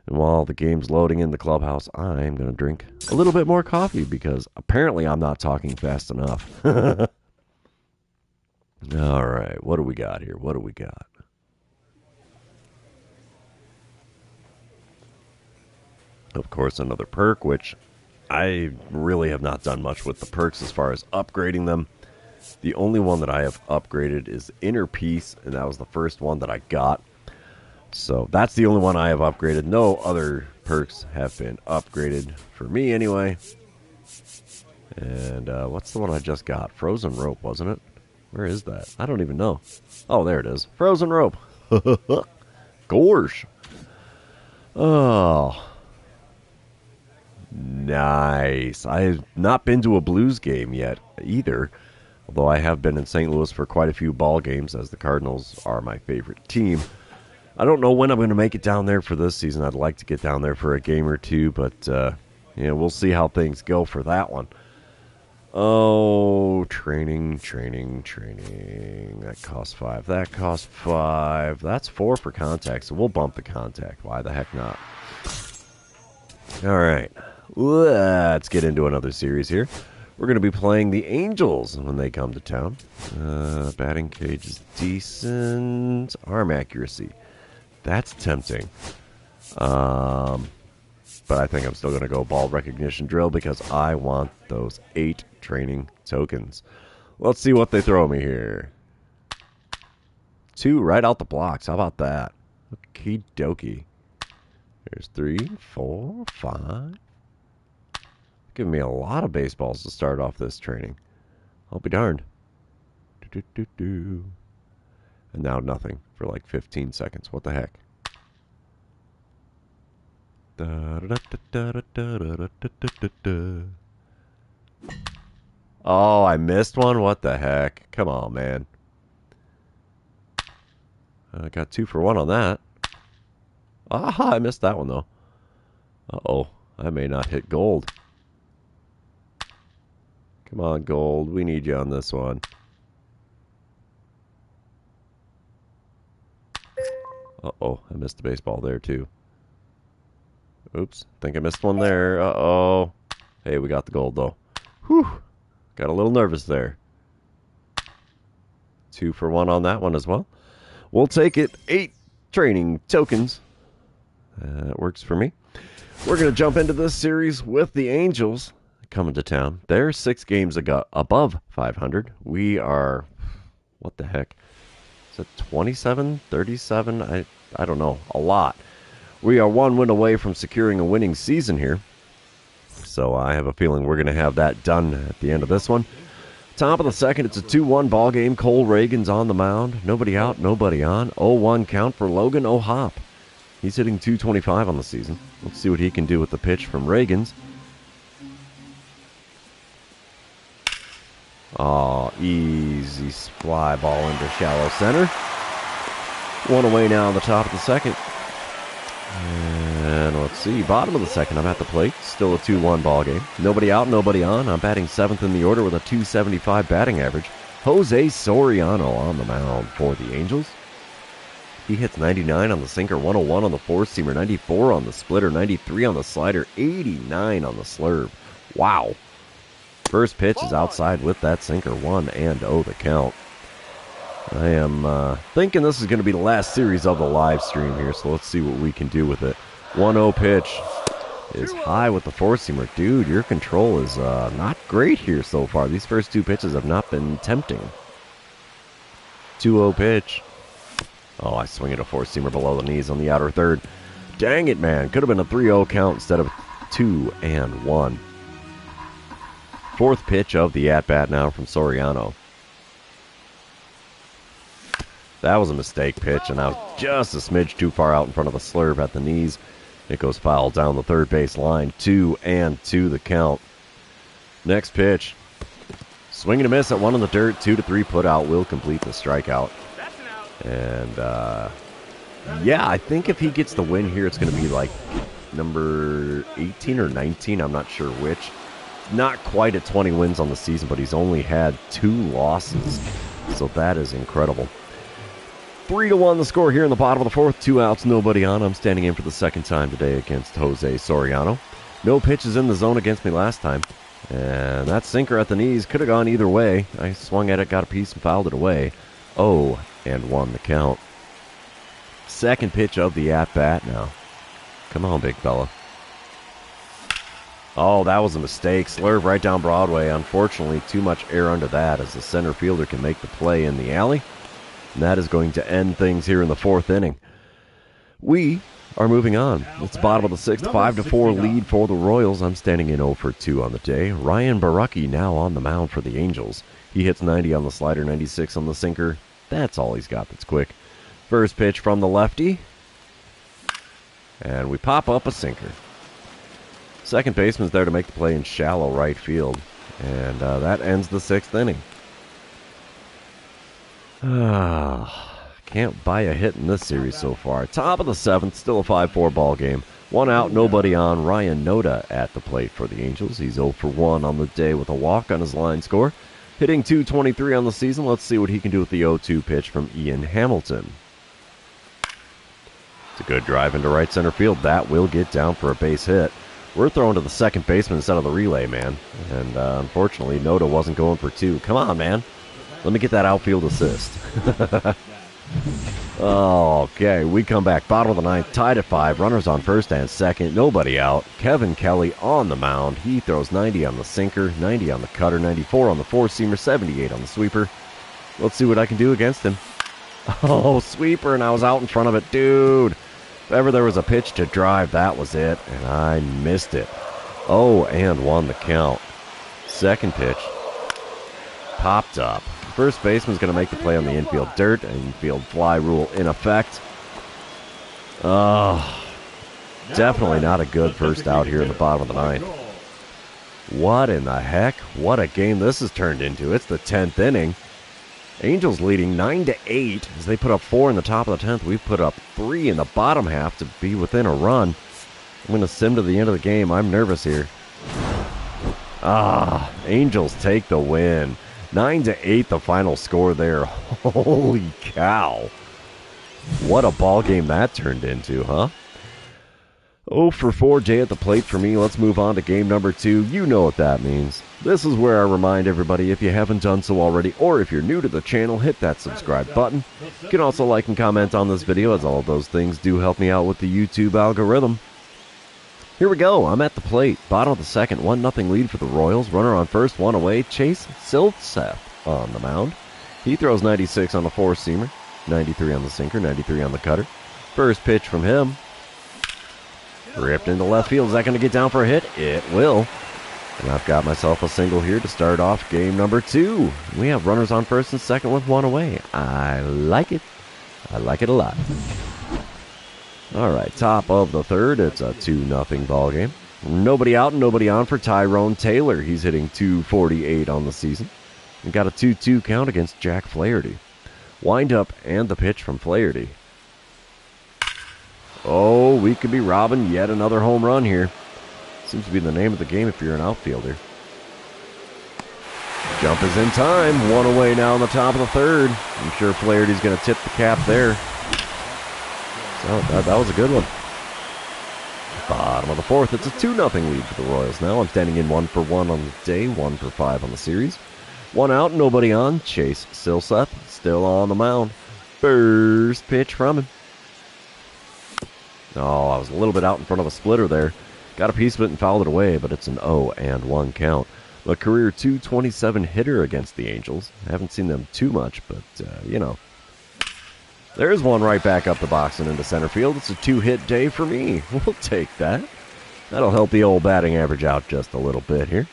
And while the game's loading in the clubhouse, I'm going to drink a little bit more coffee because apparently I'm not talking fast enough. All right, what do we got here? What do we got? Of course, another perk, which I really have not done much with the perks as far as upgrading them. The only one that I have upgraded is Inner Peace, and that was the first one that I got. So that's the only one I have upgraded. No other perks have been upgraded for me anyway. And what's the one I just got? Frozen Rope, wasn't it? Where is that? I don't even know. Oh, there it is. Frozen Rope. Gorsh. Oh. Nice. I have not been to a Blues game yet either. Although I have been in St. Louis for quite a few ball games, as the Cardinals are my favorite team. I don't know when I'm going to make it down there for this season. I'd like to get down there for a game or two, but we'll see how things go for that one. Oh, training. That costs 5. That costs 5. That's 4 for contact, so we'll bump the contact. Why the heck not? All right, let's get into another series here. We're going to be playing the Angels when they come to town. Batting cage is decent. Arm accuracy. That's tempting. But I think I'm still going to go ball recognition drill because I want those 8 training tokens. Let's see what they throw me here. 2 right out the blocks. How about that? Okie dokie. There's 3, 4, 5. Giving me a lot of baseballs to start off this training. I'll be darned. And now nothing for like 15 seconds. What the heck? Oh, I missed one? What the heck? Come on, man. I got 2 for 1 on that. Aha, I missed that one, though. Uh-oh, I may not hit gold. Come on, gold. We need you on this one. Uh-oh, I missed the baseball there, too. Oops, think I missed one there. Uh-oh. Hey, we got the gold, though. Whew, got a little nervous there. 2 for 1 on that one as well. We'll take it. 8 training tokens. That works for me. We're going to jump into this series with the Angels coming to town. They're 6 games above 500. We are, what the heck? Is it 27, 37? I don't know. A lot. We are 1 win away from securing a winning season here. So I have a feeling we're going to have that done at the end of this one. Top of the second, it's a 2-1 ball game. Cole Reagan's on the mound. Nobody out, nobody on. 0-1 count for Logan O'Hop. He's hitting .225 on the season. Let's see what he can do with the pitch from Reagan's. Oh, easy fly ball into shallow center. 1 away now on the top of the second. And let's see, bottom of the second, I'm at the plate. Still a 2-1 ball game. Nobody out, nobody on. I'm batting 7th in the order with a .275 batting average. Jose Soriano on the mound for the Angels. He hits 99 on the sinker, 101 on the four-seamer, 94 on the splitter, 93 on the slider, 89 on the slurve. Wow. First pitch is outside with that sinker, 1-0 the count. I am thinking this is going to be the last series of the live stream here, so let's see what we can do with it. 1-0 pitch is high with the four-seamer. Dude, your control is not great here so far. These first two pitches have not been tempting. 2-0 pitch. Oh, I swing at a four-seamer below the knees on the outer third. Dang it, man. Could have been a 3-0 count instead of 2-1. Fourth pitch of the at-bat now from Soriano. That was a mistake pitch, and I was just a smidge too far out in front of the slurve at the knees. It goes foul down the third base line. 2-2 the count. Next pitch. Swing and a miss at one in the dirt. 2-3 put out will complete the strikeout. And, yeah, I think if he gets the win here, it's going to be like number 18 or 19. I'm not sure which. Not quite at 20 wins on the season, but he's only had 2 losses. So that is incredible. 3-1 the score here in the bottom of the fourth. 2 outs, nobody on. I'm standing in for the second time today against Jose Soriano. No pitches in the zone against me last time. And that sinker at the knees could have gone either way. I swung at it, got a piece, and fouled it away. 0-1 the count. Second pitch of the at-bat now. Come on, big fella. Oh, that was a mistake. Slurve right down Broadway. Unfortunately, too much air under that as the center fielder can make the play in the alley. And that is going to end things here in the fourth inning. We are moving on. It's bottom of the sixth, 5-4 lead for the Royals. I'm standing in 0 for 2 on the day. Ryan Barucki now on the mound for the Angels. He hits 90 on the slider, 96 on the sinker. That's all he's got that's quick. First pitch from the lefty. And we pop up a sinker. Second baseman's there to make the play in shallow right field. And that ends the sixth inning. Can't buy a hit in this series so far. Top of the seventh, still a 5-4 ball game. 1 out, nobody on. Ryan Noda at the plate for the Angels. He's 0 for 1 on the day with a walk on his line score. Hitting .223 on the season. Let's see what he can do with the 0-2 pitch from Ian Hamilton. It's a good drive into right center field. That will get down for a base hit. We're throwing to the second baseman instead of the relay man. And unfortunately, Noda wasn't going for 2. Come on, man. Let me get that outfield assist. Okay, we come back. Bottom of the ninth, tied at 5. Runners on first and second. Nobody out. Kevin Kelly on the mound. He throws 90 on the sinker, 90 on the cutter, 94 on the four-seamer, 78 on the sweeper. Let's see what I can do against him. Oh, sweeper, and I was out in front of it. Dude, if ever there was a pitch to drive, that was it, and I missed it. 0-1 the count. Second pitch. Popped up. First baseman's going to make the play on the infield dirt. Infield fly rule in effect. Definitely not a good first out here in the bottom of the ninth. What in the heck? What a game this has turned into. It's the 10th inning. Angels leading 9-8 as they put up 4 in the top of the 10th. We've put up 3 in the bottom half to be within a run. I'm going to sim to the end of the game. I'm nervous here. Angels take the win. 9-8 the final score there. Holy cow. What a ball game that turned into, huh? 0 for 4 day at the plate for me. Let's move on to game number 2. You know what that means. This is where I remind everybody, if you haven't done so already, or if you're new to the channel, hit that subscribe button. You can also like and comment on this video, as all of those things do help me out with the YouTube algorithm. Here we go. I'm at the plate. Bottom of the second. 1-0 lead for the Royals. Runner on first, 1 away. Chase Silseth on the mound. He throws 96 on the four-seamer, 93 on the sinker, 93 on the cutter. First pitch from him. Ripped into left field. Is that going to get down for a hit? It will. And I've got myself a single here to start off game number 2. We have runners on first and second with 1 away. I like it. I like it a lot. All right, top of the third. It's a 2-0 ball game. Nobody out and nobody on for Tyrone Taylor. He's hitting .248 on the season. We got a 2-2 count against Jack Flaherty. Wind up and the pitch from Flaherty. Oh, we could be robbing yet another home run here. Seems to be the name of the game if you're an outfielder. Jump is in time. One away now on the top of the third. I'm sure Flaherty's going to tip the cap there. So that was a good one. Bottom of the fourth. It's a 2-0 lead for the Royals now. I'm standing in 1-for-1 on the day, 1-for-5 on the series. One out, nobody on. Chase Silseth still on the mound. First pitch from him. Oh, I was a little bit out in front of a splitter there. Got a piece of it and fouled it away, but it's an 0-1 count. A career .227 hitter against the Angels. I haven't seen them too much, but, you know. There's one right back up the box and into center field. It's a 2-hit day for me. We'll take that. That'll help the old batting average out just a little bit here.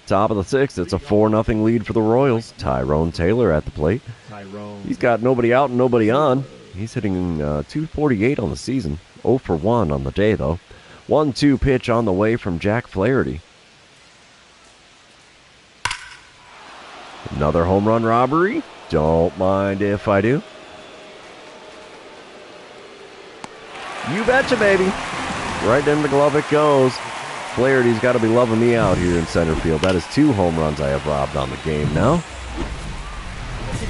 Top of the sixth, it's a 4-0 lead for the Royals. Tyrone Taylor at the plate. He's got nobody out and nobody on. He's hitting .248 on the season. 0-for-1 on the day, though. 1-2 pitch on the way from Jack Flaherty. Another home run robbery. Don't mind if I do. You betcha, baby. Right in the glove it goes. Flaherty's got to be loving me out here in center field. That is 2 home runs I have robbed on the game now.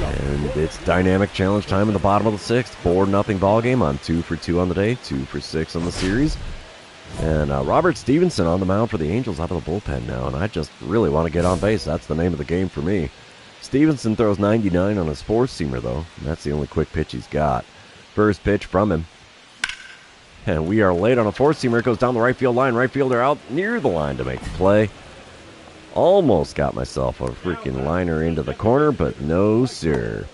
And it's dynamic challenge time in the bottom of the sixth. 4-0 ball game. I'm 2-for-2 on the day, 2-for-6 on the series. And Robert Stevenson on the mound for the Angels out of the bullpen now. And I just really want to get on base. That's the name of the game for me. Stevenson throws 99 on his four-seamer, though. And that's the only quick pitch he's got. First pitch from him. And we are late on a four-seamer. It goes down the right field line. Right fielder out near the line to make the play. Almost got myself a freaking liner into the corner, but no, sir.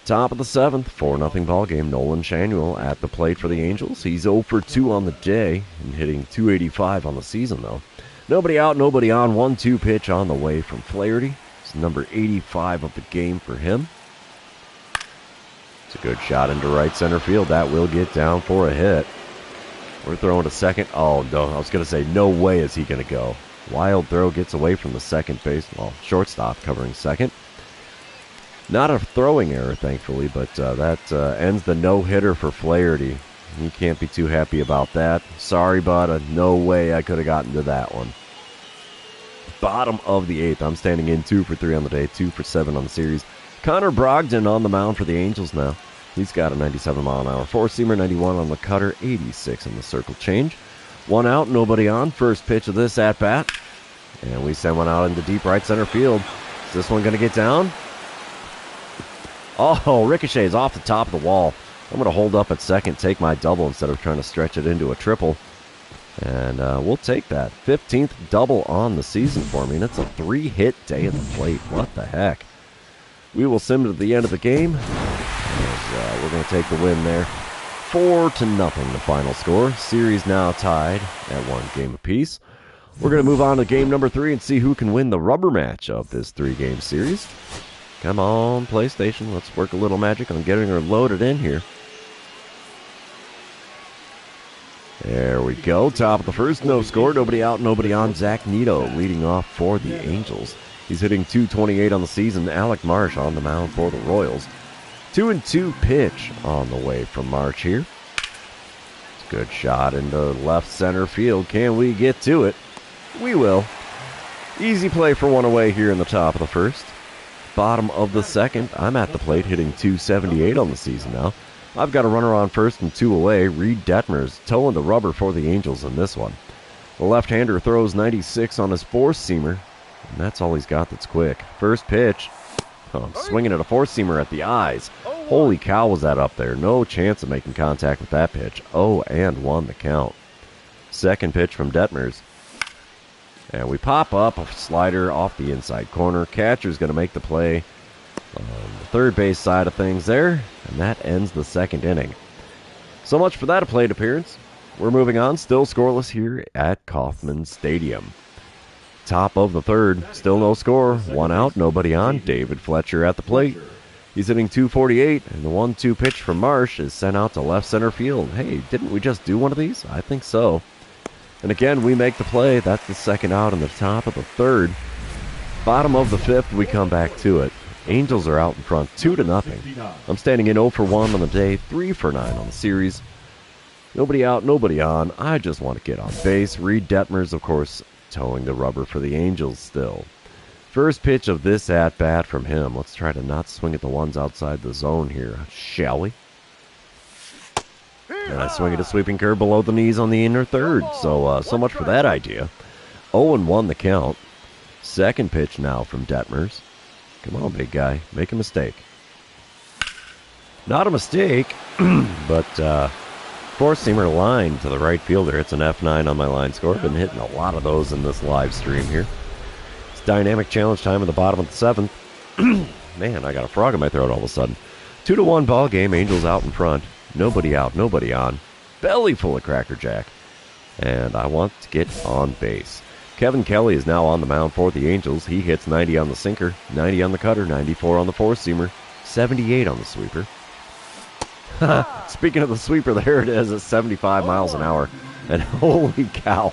Top of the seventh, 4-0 ball game. Nolan Shanuel at the plate for the Angels. He's 0-for-2 on the day and hitting .285 on the season, though. Nobody out, nobody on. 1-2 pitch on the way from Flaherty. It's number 85 of the game for him. It's a good shot into right center field. That will get down for a hit. We're throwing to second. Oh, no. I was going to say, no way is he going to go. Wild throw gets away from the second base. Well, shortstop covering second. Not a throwing error, thankfully, but that ends the no-hitter for Flaherty. You can't be too happy about that. Sorry, but no way I could have gotten to that one. Bottom of the eighth. I'm standing in 2-for-3 on the day, 2-for-7 on the series. Connor Brogdon on the mound for the Angels now. He's got a 97-mile-an-hour four-seamer, 91 on the cutter, 86 on the circle change. One out, nobody on. First pitch of this at-bat. And we send one out into deep right center field. Is this one going to get down? Oh, ricochets off the top of the wall. I'm going to hold up at second, take my double instead of trying to stretch it into a triple. And we'll take that. 15th double on the season for me. And it's a 3-hit day at the plate. What the heck? We will sim to the end of the game. As, we're going to take the win there. 4-0 the final score. Series now tied at 1 game apiece. We're going to move on to game number 3 and see who can win the rubber match of this 3-game series. Come on, PlayStation. Let's work a little magic on getting her loaded in here. There we go. Top of the first. No score. Nobody out, nobody on. Zach Neto leading off for the Angels. He's hitting .228 on the season. Alec Marsh on the mound for the Royals. 2-2 pitch on the way from March here. It's a good shot into left center field. Can we get to it? We will. Easy play for one away here in the top of the first. Bottom of the second. I'm at the plate hitting .278 on the season now. I've got a runner on first and 2 away. Reed Detmers towing the rubber for the Angels in this one. The left-hander throws 96 on his four-seamer, and that's all he's got that's quick. First pitch. Oh, swinging at a four-seamer at the eyes. Holy cow, was that up there. No chance of making contact with that pitch. 0-1 the count. Second pitch from Detmers. And we pop up a slider off the inside corner. Catcher's going to make the play on the third base side of things there. And that ends the second inning. So much for that plate appearance. We're moving on. Still scoreless here at Kauffman Stadium. Top of the third. Still no score. One out. Nobody on. David Fletcher at the plate. He's hitting .248. And the 1-2 pitch from Marsh is sent out to left center field. Hey, didn't we just do one of these? I think so. And again, we make the play. That's the second out in the top of the third. Bottom of the fifth, we come back to it. Angels are out in front 2-0. I'm standing in 0-for-1 on the day, 3-for-9 on the series. Nobody out, nobody on. I just want to get on base. Reed Detmers, of course, towing the rubber for the Angels still. First pitch of this at-bat from him. Let's try to not swing at the ones outside the zone here, shall we? And I swing at a sweeping curve below the knees on the inner third. So much for that idea. 0-1 the count. Second pitch now from Detmers. Come on, big guy. Make a mistake. Not a mistake, but four-seamer line to the right fielder. It's an F9 on my line score. Been hitting a lot of those in this live stream here. It's dynamic challenge time in the bottom of the seventh. Man, I got a frog in my throat all of a sudden. 2-1 ball game. Angels out in front. Nobody out, nobody on. Belly full of Cracker Jack. And I want to get on base. Kevin Kelly is now on the mound for the Angels. He hits 90 on the sinker, 90 on the cutter, 94 on the four-seamer, 78 on the sweeper. Speaking of the sweeper, there it is at 75 miles an hour. And holy cow,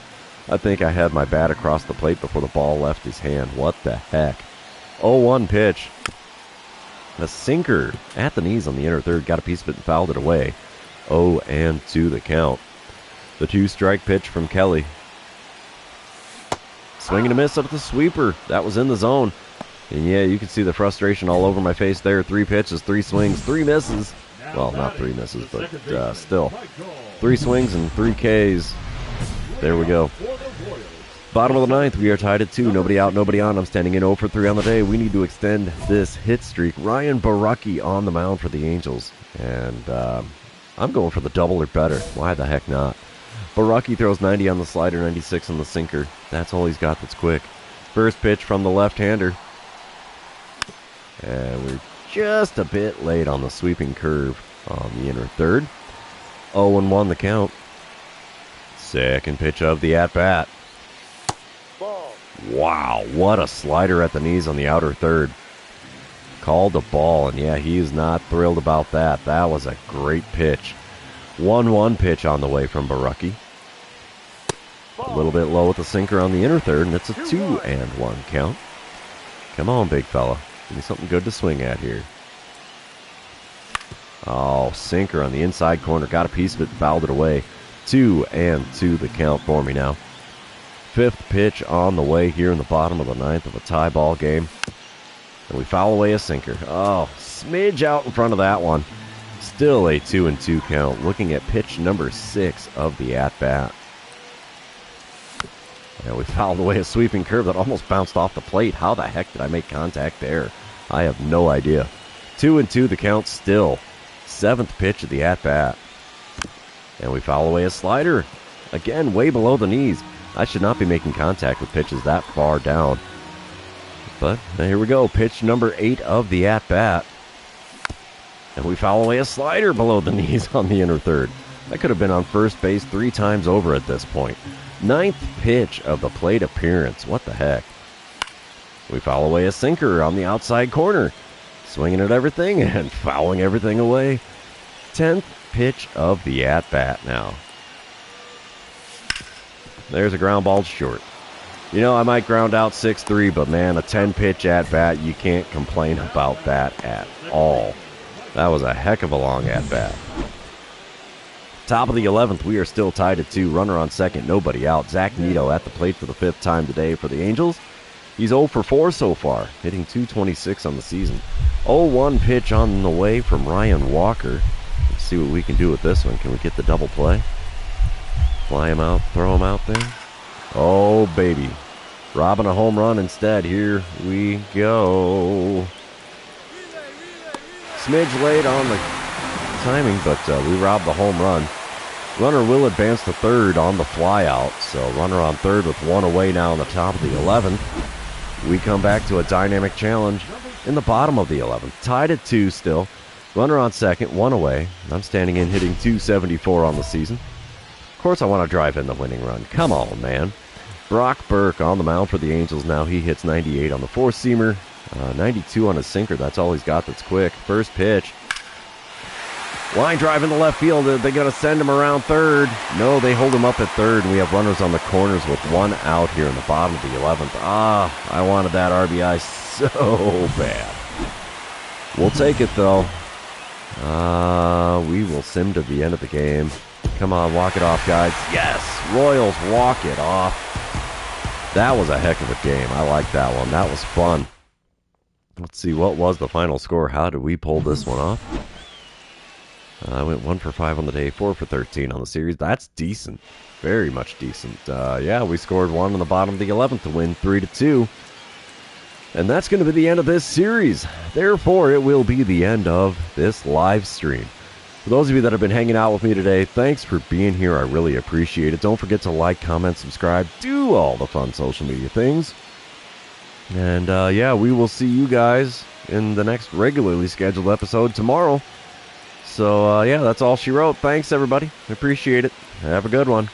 I think I had my bat across the plate before the ball left his hand. What the heck? 0-1 pitch. A sinker at the knees on the inner third. Got a piece of it and fouled it away. 0-2 the count. The two-strike pitch from Kelly. Swing and a miss up the sweeper. That was in the zone. And yeah, you can see the frustration all over my face there. 3 pitches, 3 swings, 3 misses. Well, not 3 misses, but still. 3 swings and 3 Ks. There we go. Bottom of the ninth, we are tied at 2. Nobody out, nobody on. I'm standing in 0 for 3 on the day. We need to extend this hit streak. Ryan Baracki on the mound for the Angels. And I'm going for the double or better. Why the heck not? Baracki throws 90 on the slider, 96 on the sinker. That's all he's got that's quick. First pitch from the left-hander. And we're just a bit late on the sweeping curve on the inner third. 0-1 the count. Second pitch of the at-bat. Wow, what a slider at the knees on the outer third. Called a ball, and yeah, he is not thrilled about that. That was a great pitch. 1-1 pitch on the way from Baracki. A little bit low with the sinker on the inner third, and it's a 2-1 count. Come on, big fella. Give me something good to swing at here. Oh, sinker on the inside corner. Got a piece of it, fouled it away. 2-2 the count for me now. Fifth pitch on the way here in the bottom of the ninth of a tie ball game. And we foul away a sinker. Oh, smidge out in front of that one. Still a 2-2 count. Looking at pitch number 6 of the at-bat. And we fouled away a sweeping curve that almost bounced off the plate. How the heck did I make contact there? I have no idea. 2-2 the count still. Seventh pitch of the at-bat. And we foul away a slider. Again, way below the knees. I should not be making contact with pitches that far down. But here we go. Pitch number 8 of the at-bat. And we foul away a slider below the knees on the inner third. That could have been on first base 3 times over at this point. Ninth pitch of the plate appearance. What the heck? We foul away a sinker on the outside corner. Swinging at everything and fouling everything away. 10th pitch of the at-bat now. There's a ground ball short. You know, I might ground out 6-3, but man, a 10-pitch at-bat, you can't complain about that at all. That was a heck of a long at-bat. Top of the 11th, we are still tied at 2. Runner on second, nobody out. Zach Nito at the plate for the 5th time today for the Angels. He's 0 for 4 so far, hitting .226 on the season. 0-1 pitch on the way from Ryan Walker. Let's see what we can do with this one. Can we get the double play? Fly him out, throw him out there. Oh, baby. Robbing a home run instead. Here we go. Smidge late on the timing, but we robbed the home run. Runner will advance to third on the fly out. So runner on third with 1 away now on the top of the 11th. We come back to a dynamic challenge in the bottom of the 11th. Tied at 2 still. Runner on second, 1 away. I'm standing in hitting .274 on the season. Of course I want to drive in the winning run. Come on, man. Brock Burke on the mound for the Angels now. He hits 98 on the four-seamer, 92 on his sinker. That's all he's got that's quick. First pitch. Line drive in the left field. They're going to send him around third. No, they hold him up at third, and we have runners on the corners with 1 out here in the bottom of the 11th. I wanted that RBI so bad. We'll take it, though. We will sim to the end of the game. Come on, walk it off, guys. Yes! Royals walk it off. That was a heck of a game. I like that one. That was fun. Let's see, what was the final score? How did we pull this one off? I went 1 for 5 on the day, 4 for 13 on the series. That's decent. Very much decent. Yeah, we scored 1 on the bottom of the 11th to win 3-2. And that's going to be the end of this series. Therefore, it will be the end of this live stream. For those of you that have been hanging out with me today, thanks for being here. I really appreciate it. Don't forget to like, comment, subscribe, do all the fun social media things. And yeah, we will see you guys in the next regularly scheduled episode tomorrow. So yeah, that's all she wrote. Thanks, everybody. I appreciate it. Have a good one.